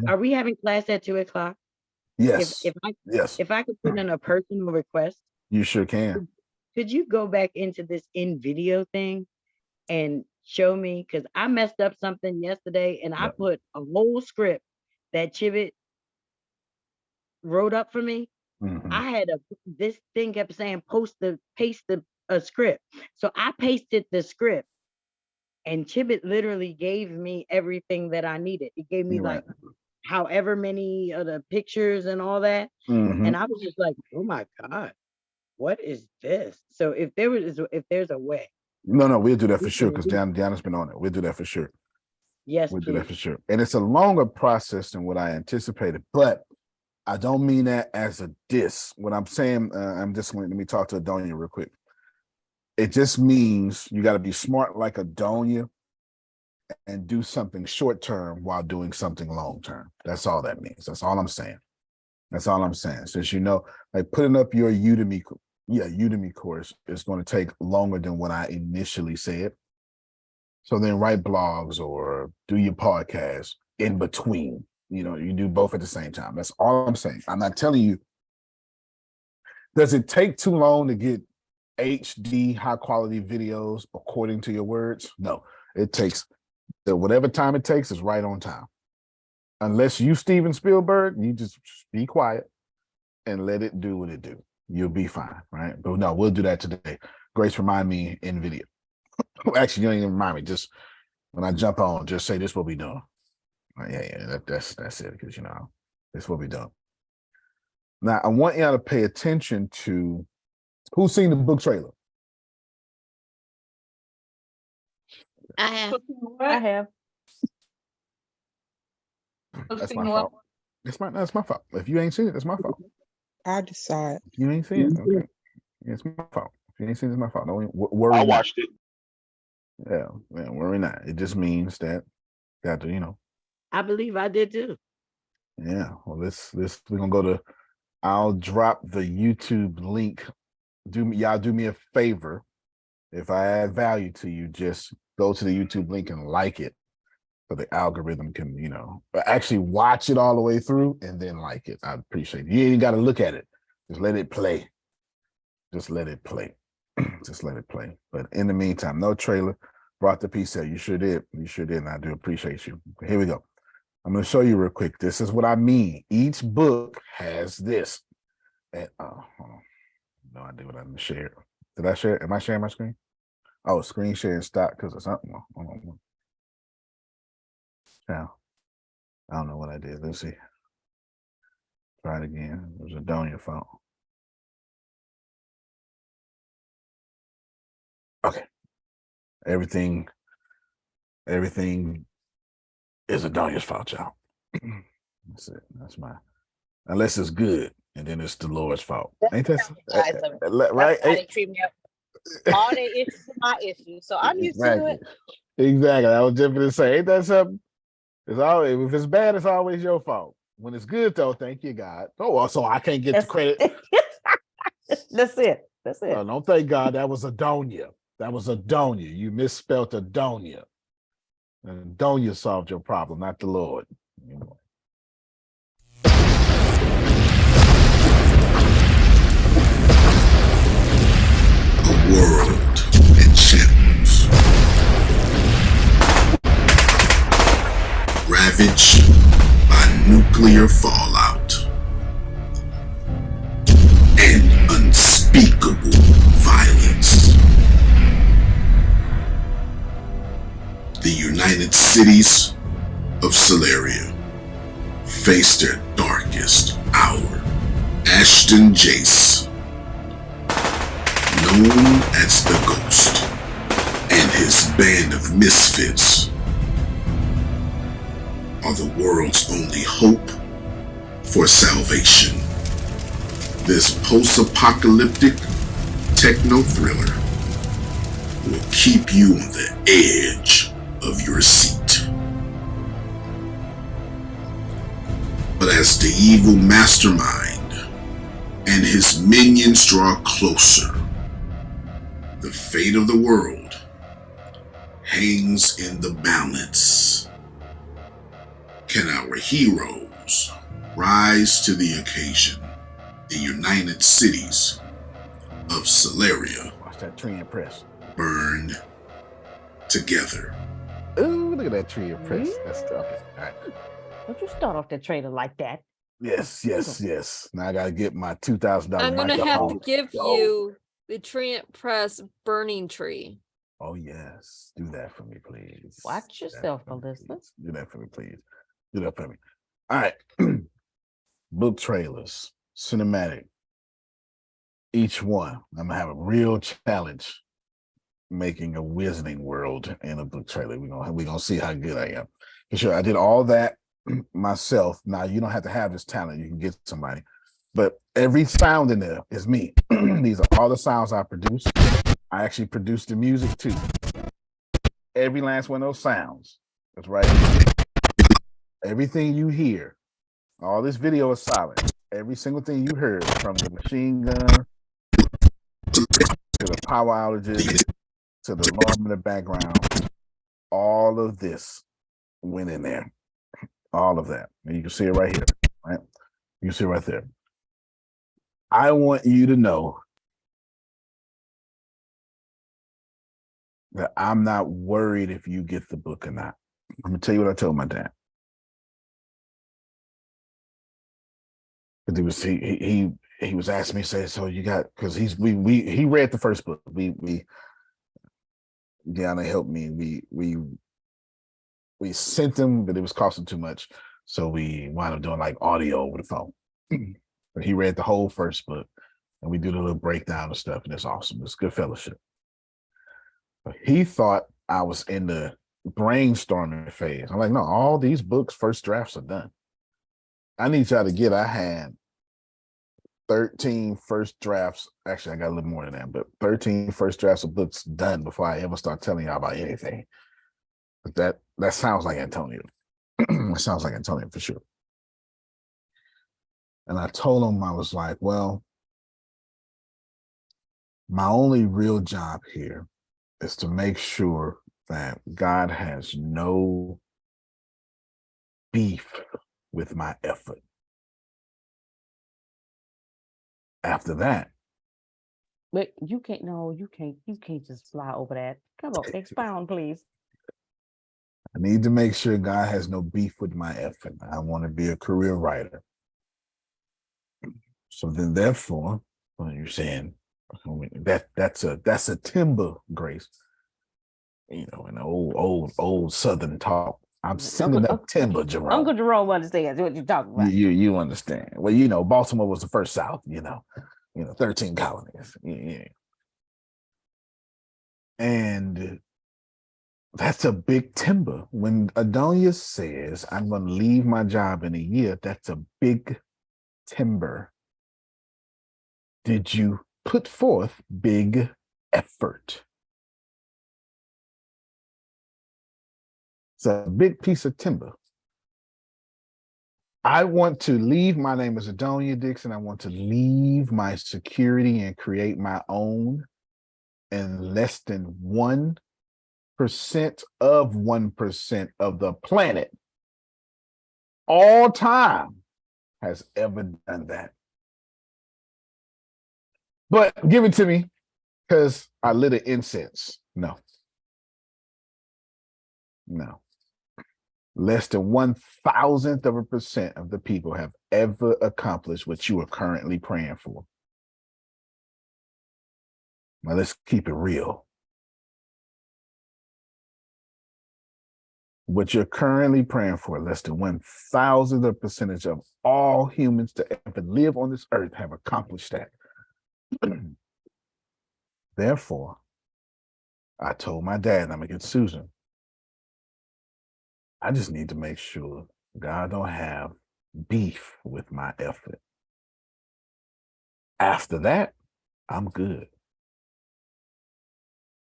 Are we having class at 2:00? Yes. If I could put in a personal request, you sure can. Could you go back into this in video thing and show me? Because I messed up something yesterday and I put a whole script that Chibit wrote up for me. I had this thing kept saying paste a script. So I pasted the script and Chibit literally gave me everything that I needed. It gave me like however many of the pictures and all that. And I was just like, oh my God, what is this? So if there's a way. No, we'll do that for sure because Deanna's been on it. We'll do that for sure. Yes, we'll do that for sure. And it's a longer process than what I anticipated, but I don't mean that as a diss. What I'm saying, let me talk to Adonia real quick. It just means you got to be smart like a Donya and do something short term while doing something long term. That's all that means. That's all I'm saying. That's all I'm saying. Since you know, like putting up your Udemy course is going to take longer than what I initially said. So then write blogs or do your podcast in between. You know, you do both at the same time. That's all I'm saying. I'm not telling you. Does it take too long to get HD high quality videos according to your words? No, it takes whatever time it takes is right on time. Unless you Steven Spielberg, you just be quiet and let it do what it do. You'll be fine, right? But no, we'll do that today. Grace, remind me in video. Actually, you don't even remind me. Just when I jump on, just say this will be done. Yeah, that's it, because you know this will be done. Now I want y'all to pay attention to who's seen the book trailer. I have. I have. That's my fault. That's my fault. If you ain't seen it, that's my fault. I just saw it. If you ain't seen it, okay. It's my fault. If you ain't seen it, it's my fault. Don't worry. I watched it. Yeah, man, worry not. It just means that got to, you know. I believe I did too. Yeah. Well, we're gonna go to. I'll drop the YouTube link. Y'all do me a favor. If I add value to you, just go to the YouTube link and like it, so the algorithm can, you know, actually watch it all the way through and then like it. I appreciate it. You ain't got to look at it. Just let it play. Just let it play. Just let it play. But in the meantime, no trailer. Brought the piece out. You sure did. You sure did. And I do appreciate you. Here we go. I'm going to show you real quick. This is what I mean. Each book has this. And hold on. No idea what I'm sharing. Did I share? Am I sharing my screen? Oh, screen sharing stop because of something. Hold on. Now, I don't know what I did. Let's see. Try it again. It was a Donya phone. Okay. Everything is a Donya's fault, y'all. That's it. That's my, unless it's good, and then it's the Lord's fault. Ain't that right? That's how they treat me. All their issues are my issues, so I'm used to it. Exactly. I was just going to say, ain't that something? It's always, if it's bad, it's always your fault. When it's good, though, thank you, God. Oh, well, so I can't get the credit. That's it. That's it. No, don't thank God. That was Adonia. That was Adonia. You misspelled Adonia. And Adonia solved your problem, not the Lord. A world in shambles, ravaged by nuclear fallout and unspeakable violence. The United Cities of Celeria face their darkest hour. Ashton Jace, known as the Ghost, and his band of misfits are the world's only hope for salvation. This post-apocalyptic techno thriller will keep you on the edge of your seat. But as the evil mastermind and his minions draw closer, the fate of the world hangs in the balance. Can our heroes rise to the occasion? The United Cities of Celeria. Watch that tree and press. Burned together. Ooh, look at that tree and press. That's okay. All right. Don't you start off the trailer like that? Yes. Now I gotta get my $2,000. I'm gonna have to microphone. give you the Trent Press burning tree. Oh yes, do that for me, please. Watch Do that yourself, for me, Alyssa. please. Do that for me, please. Do that for me. All right. Book trailers, cinematic. Each one, I'm gonna have a real challenge making a Wizarding World in a book trailer. We're gonna see how good I am. For sure. I did all that myself. Now you don't have to have this talent, you can get somebody. But every sound in there is me. These are all the sounds I produce. I actually produced the music too. Every last one of those sounds. That's right. Everything you hear, all this video is silent. Every single thing you heard, from the machine gun to the power outages to the alarm in the background, all of this went in there. All of that. And you can see it right here, right? You can see it right there. I want you to know that I'm not worried if you get the book or not. I'm gonna tell you what I told my dad. Because he was asking me, say, so you got, because he read the first book. Deanna helped me. We sent him, but it was costing too much. So we wound up doing like audio over the phone. But he read the whole first book, and we do the little breakdown of stuff, and it's awesome. It's good fellowship. But he thought I was in the brainstorming phase. I'm like, no, all these books, first drafts are done. I need y'all to get, I had 13 first drafts. Actually, I got a little more than that, but 13 first drafts of books done before I ever start telling y'all about anything. But that sounds like Antonio. It sounds like Antonio for sure. And I told him, I was like, well, my only real job here is to make sure that God has no beef with my effort. After that, But you can't. No, you can't just fly over that. Come on, expound, please. I need to make sure God has no beef with my effort. I want to be a career writer. So then, therefore, when you're saying that's a timber, Grace. You know, an old Southern talk. I'm sending up timber, Jerome. Uncle Jerome understands what you're talking about. You understand. Well, you know, Baltimore was the first South, you know, 13 colonies. Yeah. And that's a big timber. When Adonia says, I'm going to leave my job in a year, that's a big timber. Did you put forth big effort? It's a big piece of timber. I want to leave. My name is Adonia Dixon. I want to leave my security and create my own. And less than 1% of 1% of the planet, all time, has ever done that. But give it to me, because I lit an incense. No. Less than 1,000% of the people have ever accomplished what you are currently praying for. Now let's keep it real. What you're currently praying for, less than 1,000% of all humans to ever live on this earth have accomplished that. Therefore, I told my dad, I'm gonna get Susan, I just need to make sure God don't have beef with my effort. After that, I'm good.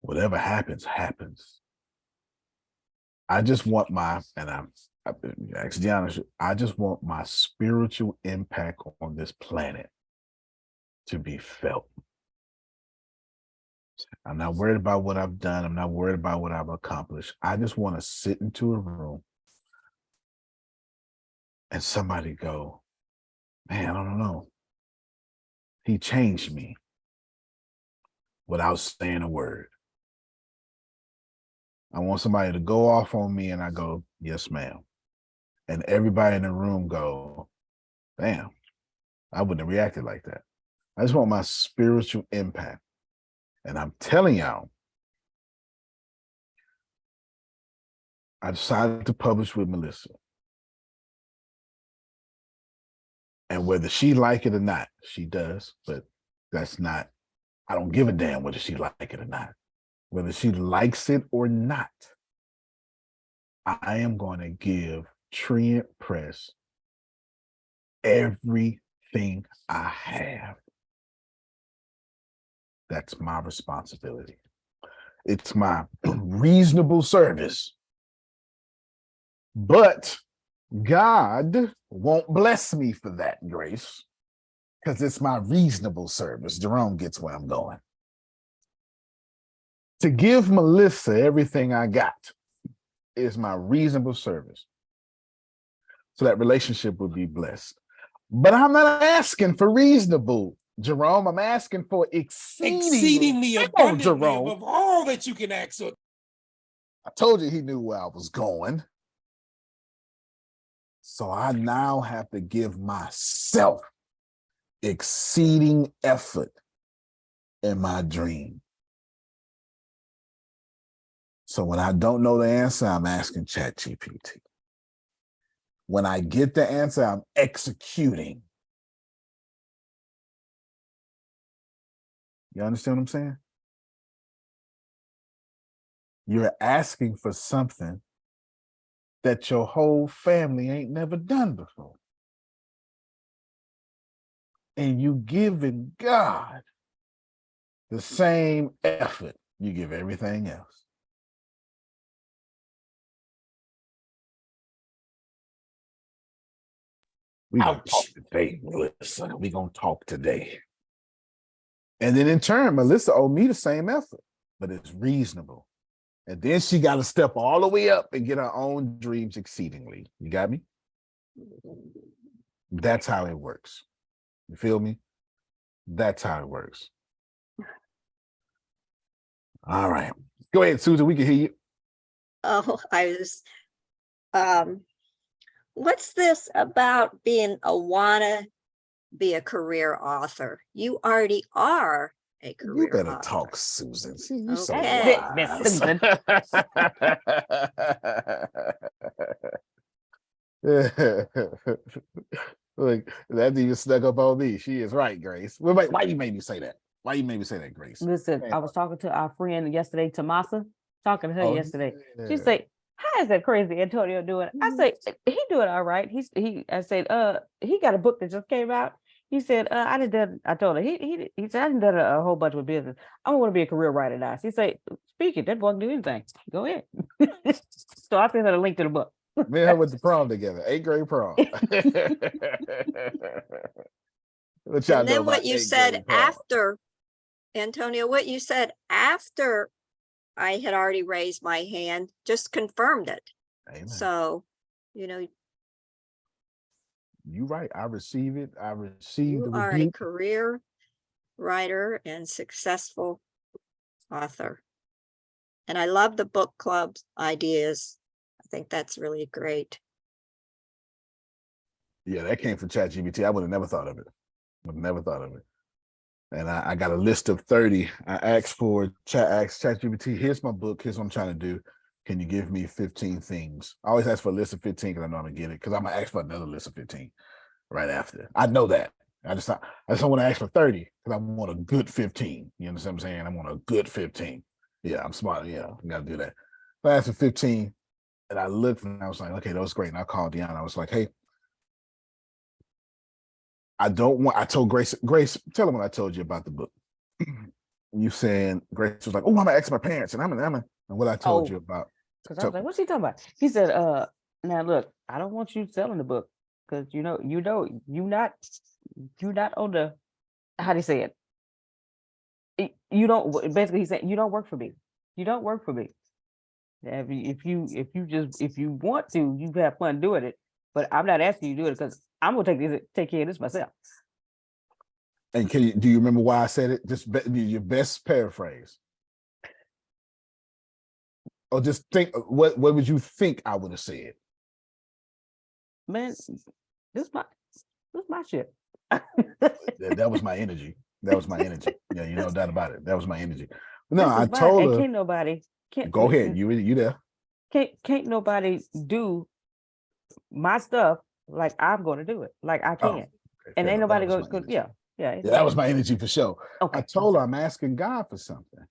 Whatever happens, happens. I just want I just want my spiritual impact on this planet to be felt. I'm not worried about what I've done. I'm not worried about what I've accomplished. I just want to sit into a room and somebody go, man, I don't know. He changed me without saying a word. I want somebody to go off on me and I go, yes, ma'am. And everybody in the room go, damn, I wouldn't have reacted like that. I just want my spiritual impact. And I'm telling y'all, I decided to publish with Melissa. And whether she like it or not, she does, but that's not, I don't give a damn whether she like it or not. Whether she likes it or not, I am going to give Trient Press everything I have. That's my responsibility. It's my reasonable service. But God won't bless me for that, Grace, because it's my reasonable service. Jerome gets where I'm going. To give Melissa everything I got is my reasonable service. So that relationship would be blessed. But I'm not asking for reasonable, Jerome. I'm asking for exceedingly abundantly Jerome. above all that you can ask. I told you he knew where I was going. So I now have to give myself exceeding effort in my dream. So when I don't know the answer, I'm asking ChatGPT. When I get the answer, I'm executing. You understand what I'm saying? You're asking for something that your whole family ain't never done before. And you giving God the same effort you give everything else. We're going to talk today, Melissa. We're going to talk today. And then in turn, Melissa owed me the same effort, but it's reasonable. And then she got to step all the way up and get her own dreams exceedingly. You got me? That's how it works. You feel me? That's how it works. All right. Go ahead, Susan. We can hear you. Oh, what's this about being be a career author? You already are a career You better author. talk, Susan. See, you so Okay. wise. Look, that even snuck up on me. She is right, Grace. Why you made me say that? Why you made me say that, Grace? Listen, Man. I was talking to our friend yesterday, Tomasa, talking to her yesterday. Yeah. She said, "How is that crazy Antonio doing?" I say, "He doing all right." I said, he got a book that just came out. He said, I told her, he said, I done done a whole bunch of business. I don't want to be a career writer now. She said, "Speak it, that boy can do anything. Go ahead." So I sent her the link to the book. Me and her went to prom together, 8th grade prom. What y'all And know then about what you 8th said grade prom? after, Antonio, what you said after I had already raised my hand just confirmed it. Amen. So, you right. I receive it. I received the you are a rebuke. career writer and successful author. And I love the book club's ideas. I think that's really great. Yeah, that came from ChatGPT. I would have never thought of it. Would have never thought of it. And I got a list of 30. I asked ChatGPT, here's my book. Here's what I'm trying to do. Can you give me 15 things? I always ask for a list of 15 because I know I'm going to get it because I'm going to ask for another list of 15 right after. I know that. I just don't want to ask for 30 because I want a good 15. You understand what I'm saying? I want a good 15. Yeah, I'm smart. Yeah, I got to do that. So I asked for 15 and I looked and I was like, okay, that was great. And I called Deanna. I was like, hey, I told Grace, tell them what I told you about the book. You saying, Grace was like, oh, I'm gonna ask my parents, and and what I told you about. Because I was like, what's he talking about? He said, now look, I don't want you selling the book because you not on the, how do you say it? You don't, basically he's saying you don't work for me. You don't work for me. If you want to, you have fun doing it. But I'm not asking you to do it because I'm gonna take care of this myself. And do you remember why I said it? Just your best paraphrase. Or just think, what would you think I would have said? Man, this my shit. That was my energy. That was my energy. Yeah, you know that about it. That was my energy. No, This is I mine, told and her. can't nobody Go ahead. You there? Can't nobody do my stuff like I'm going to do it. Like I can. Okay, And ain't nobody go. Yeah, Yeah. that was my energy for sure. Okay. I told her I'm asking God for something.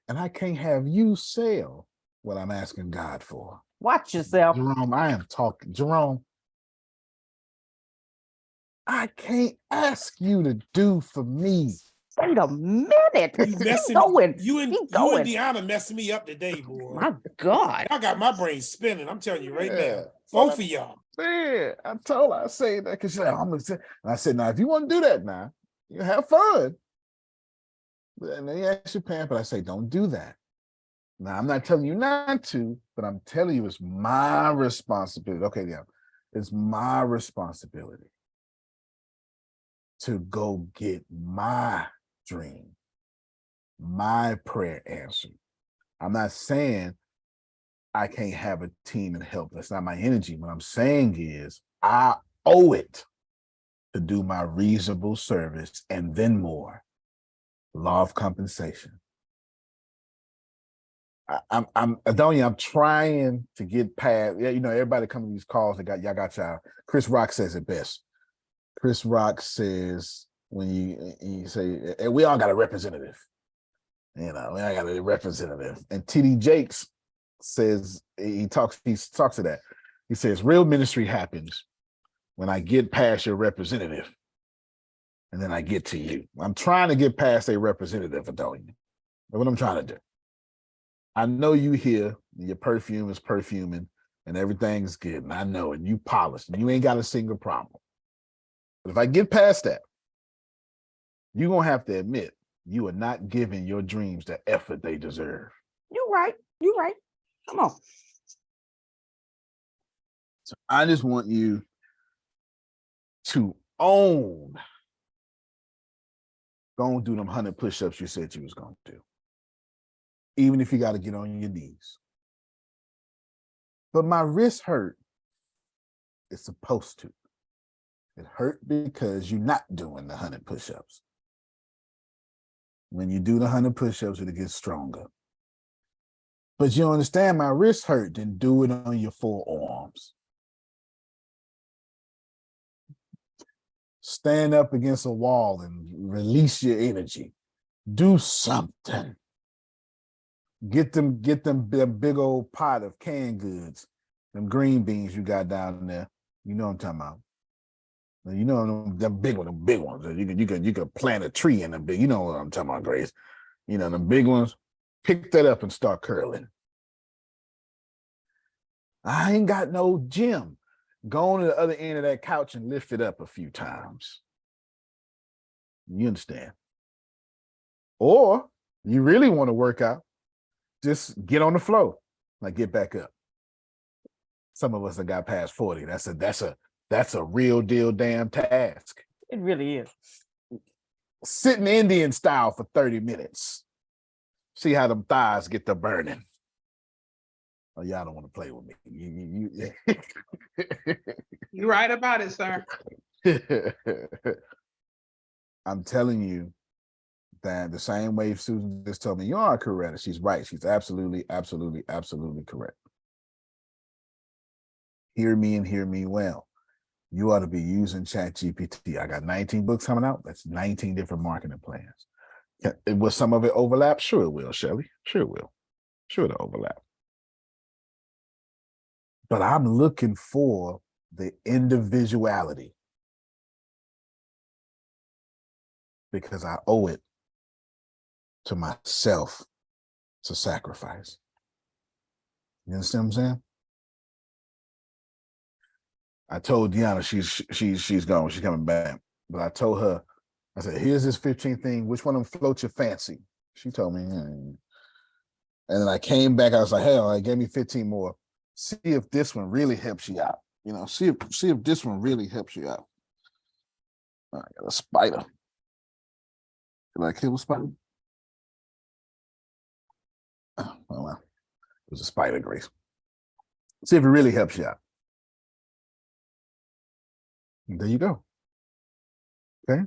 And I can't have you sell what I'm asking God for. Watch yourself. Jerome, I am talking. Jerome, I can't ask you to do for me Wait a minute. You Keep messing going. you and Keep you and going. Deanna messing me up today, boy. My God. Y'all got my brain spinning. I'm telling you right Yeah. now. Both of y'all. Man, I told her, I say that because she's like, I'm gonna say, and I said, now if you want to do that now, you have fun. And then he asked you, Pam, but I say, don't do that. Now I'm not telling you not to, but I'm telling you it's my responsibility. Okay, yeah, it's my responsibility to go get my dream, my prayer answered. I'm not saying I can't have a team and help. That's not my energy. What I'm saying is I owe it to do my reasonable service and then more. Law of compensation. I'm Adonia, I'm trying to get past, yeah, you know, everybody coming to these calls that y'all got y'all. Chris Rock says it best. Chris Rock says when you say, hey, we all got a representative. You know, we all got a representative. And TD Jakes says he talks to that. He says real ministry happens when I get past your representative and then I get to you. I'm trying to get past a representative, Adonia. That's what I'm trying to do. I know you here, your perfume is perfuming and everything's good. And I know, and you polished and you ain't got a single problem. But if I get past that, you're going to have to admit you are not giving your dreams the effort they deserve. You're right. You're right. Come on. So I just want you to own. Go and do them 100 push-ups you said you was going to do. Even if you got to get on your knees. But my wrist hurt. It's supposed to. It hurt because you're not doing the 100 push-ups. When you do the 100 push-ups, it'll get stronger. But you understand my wrist hurt, then do it on your forearms. Stand up against a wall and release your energy. Do something. Get them big old pot of canned goods, them green beans you got down there. You know what I'm talking about. You know them big ones. You can plant a tree in them big. You know what I'm talking about, Grace. You know them big ones. Pick that up and start curling. I ain't got no gym. Go on to the other end of that couch and lift it up a few times. You understand? Or you really want to work out, just get on the floor, like get back up. Some of us have got past 40. That's a real deal damn task. It really is. Sitting Indian style for 30 minutes. See how them thighs get to burning. Oh, y'all don't want to play with me. You're right about it, sir. I'm telling you that the same way Susan just told me, you are correct. She's right. She's absolutely, absolutely, absolutely correct. Hear me and hear me well. You ought to be using ChatGPT. I got 19 books coming out. That's 19 different marketing plans. Will some of it overlap? Sure it will, Shelley. Sure it will. Sure it'll overlap. But I'm looking for the individuality because I owe it to myself to sacrifice. You understand what I'm saying? I told Deanna she's gone. She's coming back. But I told her, I said, here's this 15 thing. Which one of them floats your fancy? She told me. And then I came back. I was like, hell, gave me 15 more. See if this one really helps you out. You know, see if this one really helps you out. I got a spider. Did I kill a spider? Oh, well, it was a spider, Grace. See if it really helps you out. And there you go. Okay.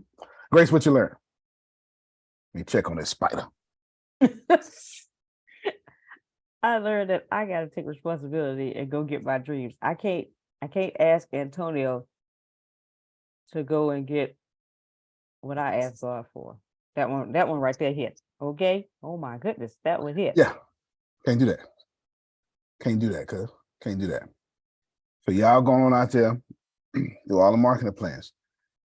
Grace, what you learn? Let me check on this spider. I learned that I got to take responsibility and go get my dreams. I can't ask Antonio to go and get what I asked God for. That one right there hit. Okay. Oh my goodness, that one hit. Yeah. Can't do that. Can't do that, cuz. Can't do that. So y'all going on out there, do all the marketing plans.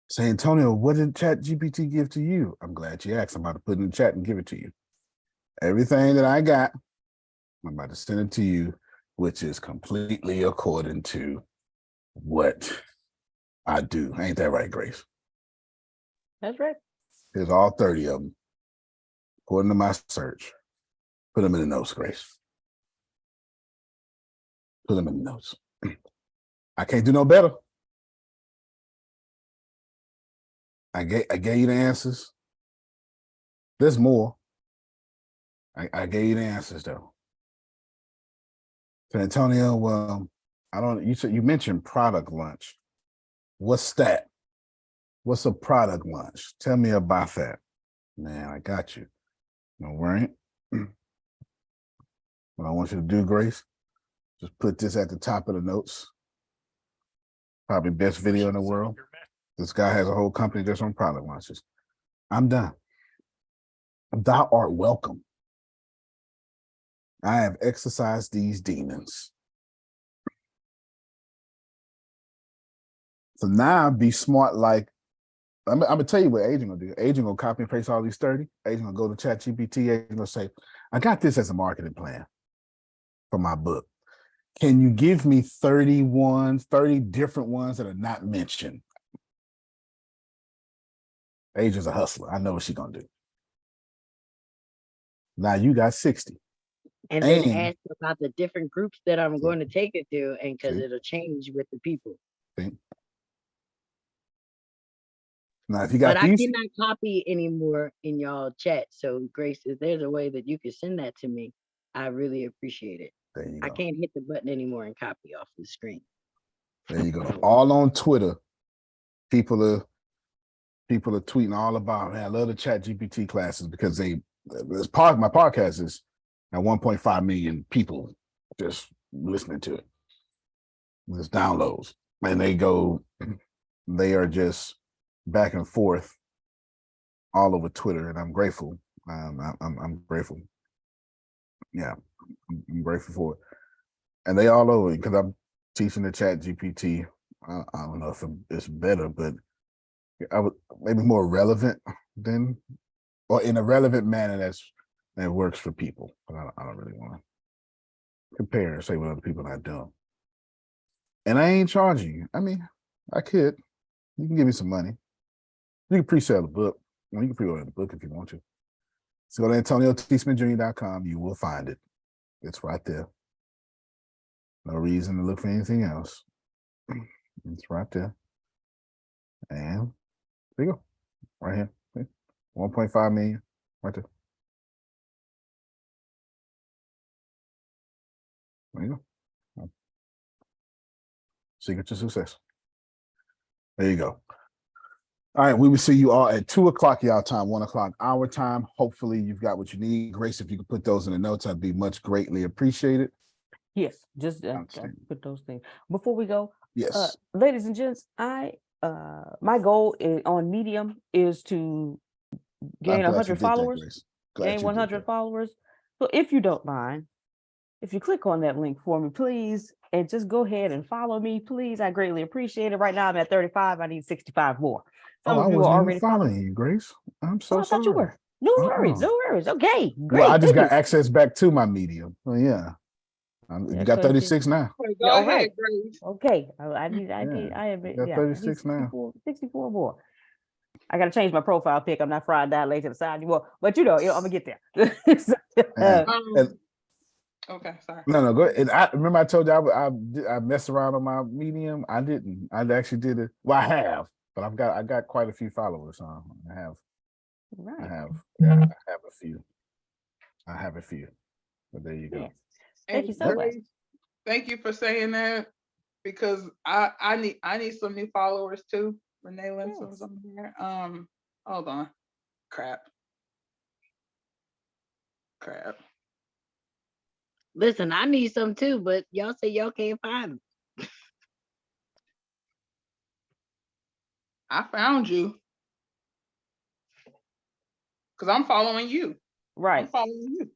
Say, Antonio, what did ChatGPT give to you? I'm glad you asked. I'm about to put it in the chat and give it to you. Everything that I got, I'm about to send it to you, which is completely according to what I do. Ain't that right, Grace? That's right. Here's all 30 of them, according to my search. Put them in the notes, Grace. Put them in the notes. I can't do no better. I gave you the answers. There's more. I gave you the answers though. So Antonio, well, I don't. You mentioned product launch. What's that? What's a product launch? Tell me about that. Man, I got you. No worry. What I want you to do, Grace, just put this at the top of the notes. Probably best video in the world. This guy has a whole company just on product launches. I'm done. Thou art welcome. I have exercised these demons. So now be smart like, I'm gonna tell you what Agent gonna do. Agent gonna copy and paste all these 30. Agent gonna go to ChatGPT. Agent gonna say, I got this as a marketing plan for my book. Can you give me 30 different ones that are not mentioned? Agent's a hustler. I know what she's gonna do. Now you got 60. And then ask about the different groups that I'm going to take it to, and because it'll change with the people. See? Now, if you got but these, I cannot copy anymore in y'all chat. So, Grace, if there's a way that you can send that to me, I really appreciate it. there you I go. can't hit the button anymore and copy off the screen. There you go. All on Twitter, people are tweeting all about, man, I love the ChatGPT classes because my podcast is at 1.5 million people just listening to it. There's downloads. And they are just back and forth all over Twitter, and I'm grateful. I'm grateful. Yeah, I'm grateful for it. And they all over because I'm teaching the ChatGPT. I don't know if it's better, but I would maybe more relevant than, or in a relevant manner that works for people. But I don't really want to compare and say what other people are not doing. And I ain't charging you. I mean, I could. You can give me some money. You can pre-sell the book. Well, you can pre-order the book if you want to. So go to AntonioTSmithJr.com. You will find it. It's right there. No reason to look for anything else. It's right there. And there you go. Right here. See? 1.5 million. Right there. There you go. Secret to success. There you go. All right, we will see you all at 2:00 y'all time, 1:00 our time. Hopefully you've got what you need. Grace, if you could put those in the notes, I'd be much greatly appreciated. Yes, just put those things. Before we go, yes, ladies and gents, my goal on Medium is to gain 100 followers, gain 100 followers. So if you don't mind, if you click on that link for me, please, and just go ahead and follow me, please. I greatly appreciate it. Right now I'm at 35. I need 65 more. Some of you are already following you, Grace. I'm so sorry. I thought you were. No worries, no worries. Okay, great. Well, I just got access back to my Medium. Oh yeah. You got 36 now. Go ahead, Grace. Okay. I have 36 now. 64 more. I gotta change my profile pic. I'm not fried dilate to the side anymore. But I'm gonna get there. Okay, sorry. No, go ahead. And I remember I told you I messed around on my Medium. I didn't. I actually did it. Well, I have, but I got quite a few followers. I have. Right. I have a few. I have a few. But there you go. Yes. Thank you so much. Thank you for saying that, because I need some new followers too. Renee Linson's on there. Hold on. Crap. Listen, I need some too, but y'all say y'all can't find them. I found you. Because I'm following you. Right. I'm following you.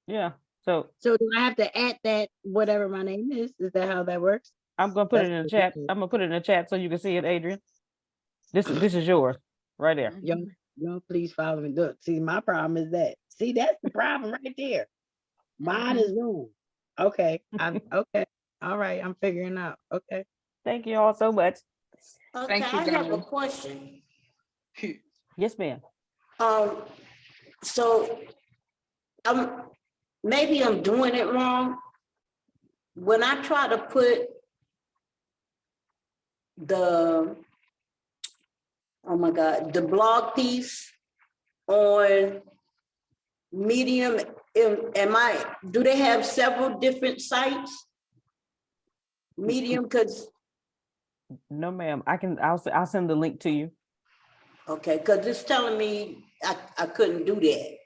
Yeah. So do I have to add that whatever my name is? Is that how that works? I'm gonna put it in the chat. I'm gonna put it in the chat so you can see it, Adrian. This is yours right there. Y'all please follow me. Look, see, my problem is that. See, that's the problem right there. Mine is Zoom. Okay. Okay. All right. I'm figuring out. Okay. Thank you all so much. Okay, Thank you, I have a darling. question. Yes, ma'am. So maybe I'm doing it wrong. When I try to put the, oh my God, the blog piece on Medium, do they have several different sites? Medium, because, No, ma'am. I'll send the link to you. okay, because it's telling me I couldn't do that.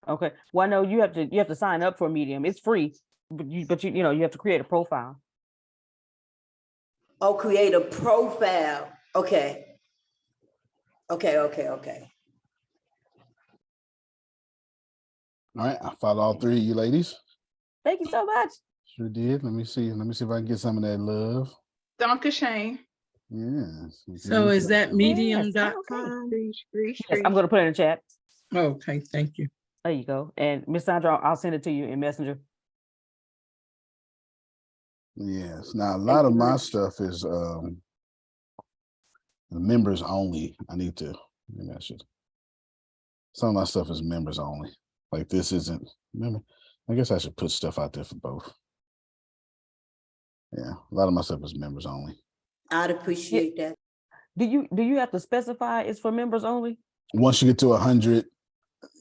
Okay. Well, no, you have to sign up for Medium. It's free, but you have to create a profile. Oh, create a profile. Okay. Okay. All right, I followed all three of you ladies. Thank you so much. Sure did. Let me see. Let me see if I can get some of that love. Donka Shane. Yes. So is that Yes, medium.com? Yes, I'm gonna put it in the chat. Okay, thank you. There you go. And Miss Sandra, I'll send it to you in Messenger. Yes. Now a lot of my stuff is members only. I need to, maybe I should. Some of my stuff is members only. Like this isn't, remember, I guess I should put stuff out there for both. Yeah, a lot of my stuff is members only. I'd appreciate that. Do you have to specify it's for members only? Once you get to 100,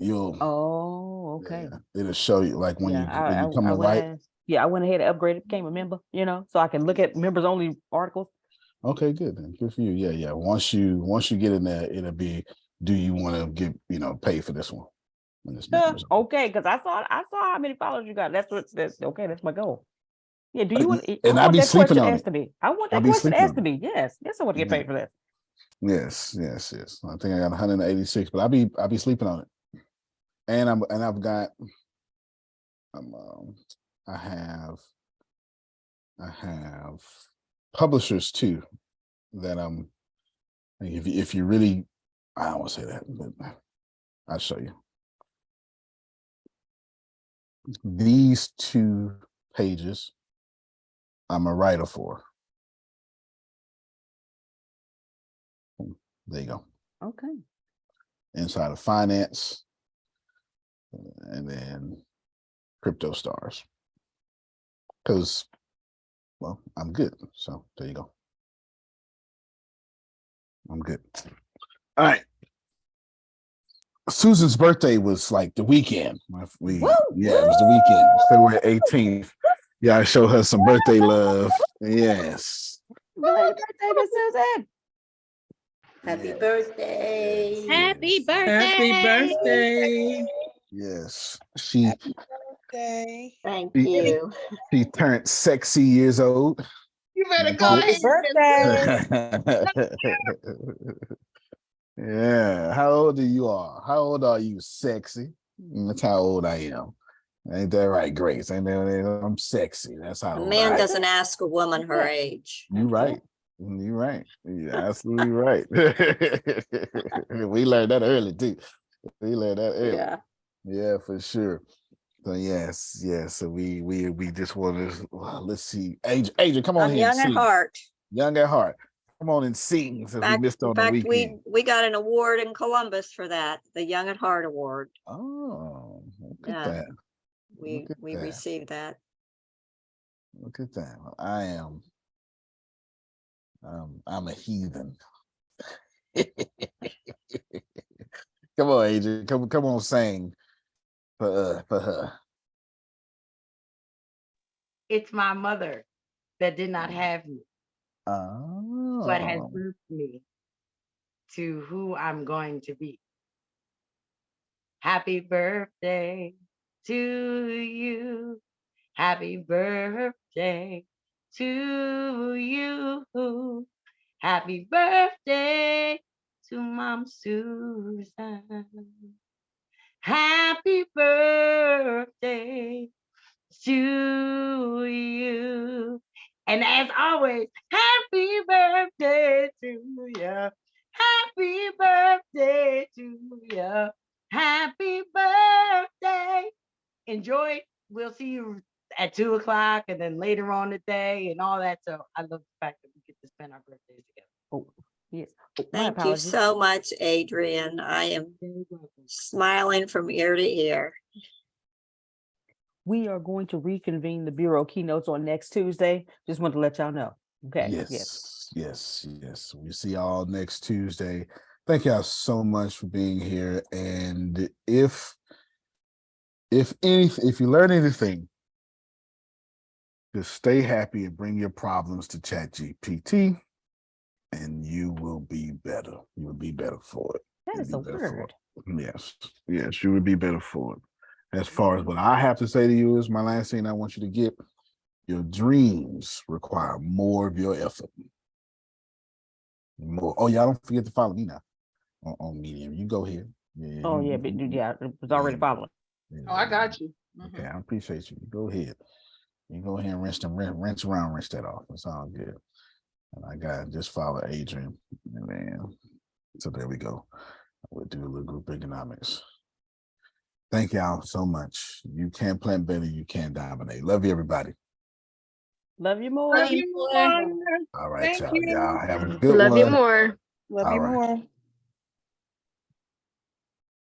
you'll. Oh, okay. Yeah, it'll show you like when you come to write. I went ahead and upgraded, became a member, so I can look at members only articles. Okay, good then. Good for you. Yeah. Once you get in there, it'll be, do you want to get, pay for this one? Okay, because I saw how many followers you got. That's my goal. Yeah, do you want? And I'll be sleeping on it. I want that question asked to me. Yes, I want to get paid for that. Yes. I think I got 186, but I'll be sleeping on it. And I've got I have publishers too that if you really, I don't want to say that, but I'll show you. These 2 pages I'm a writer for. There you go. Okay. Inside of finance, and then crypto stars. Because, well, I'm good. So there you go. I'm good. All right. Susan's birthday was like the weekend. It was the weekend, February 18th. Yeah, I showed her some birthday love. Yes. Belated birthday, Miss Susan. Happy birthday. Yes. Happy birthday. Happy birthday. Yes. Happy birthday. Thank you. She turned sexy years old. You better go Happy ahead. birthday. Yeah. How old are you all? How old are you, sexy? That's how old I am. Ain't that right, Grace? Ain't that I'm sexy? That's how A old man I am. doesn't ask a woman her age. You're right. You're right. You're absolutely right. We learned that early too. We learned that early. Yeah, for sure. So yes. So we just want to let's see. Adrian, come on I'm here. young at heart. Young at heart. Come on and sing since we missed on the weekend. We got an award in Columbus for that, the Young at Heart Award. Oh, look at that. We received that. Look at that. I'm a heathen. Come on, Adrian. Come on, sing for her. It's my mother that did not have me, but has birthed me to who I'm going to be. Happy birthday to you. Happy birthday to you. Happy birthday to Mom Susan. Happy birthday to you. And as always, happy Happy birthday to ya. Happy birthday to ya. Happy birthday. Enjoy. We'll see you at 2 o'clock and then later on today and all that. So I love the fact that we get to spend our birthdays together. Oh, yes. Oh, my Thank you apologies. so much, Adrian. I am smiling from ear to ear. We are going to reconvene the Bureau keynotes on next Tuesday. Just want to let y'all know. Okay. Yes. We see y'all next Tuesday. Thank y'all so much for being here. And if you learn anything, just stay happy and bring your problems to ChatGPT, and you will be better. You will be better for it. That is a word. Yes, you would be better for it. As far as what I have to say to you is my last thing I want you to get, your dreams require more of your effort. More. Oh, y'all don't forget to follow me now on Medium. You go here. It was already following. Oh, I got you. Okay, I appreciate you. Go ahead. You go ahead and rinse that off. It's all good. And I got just follow Adrian. And then so there we go. We'll do a little group economics. Thank y'all so much. You can plan better, you can dominate. Love you, everybody. Love you more. Love you more. All right, Thank you. y'all have a good Love one. you more. Love All you right. more.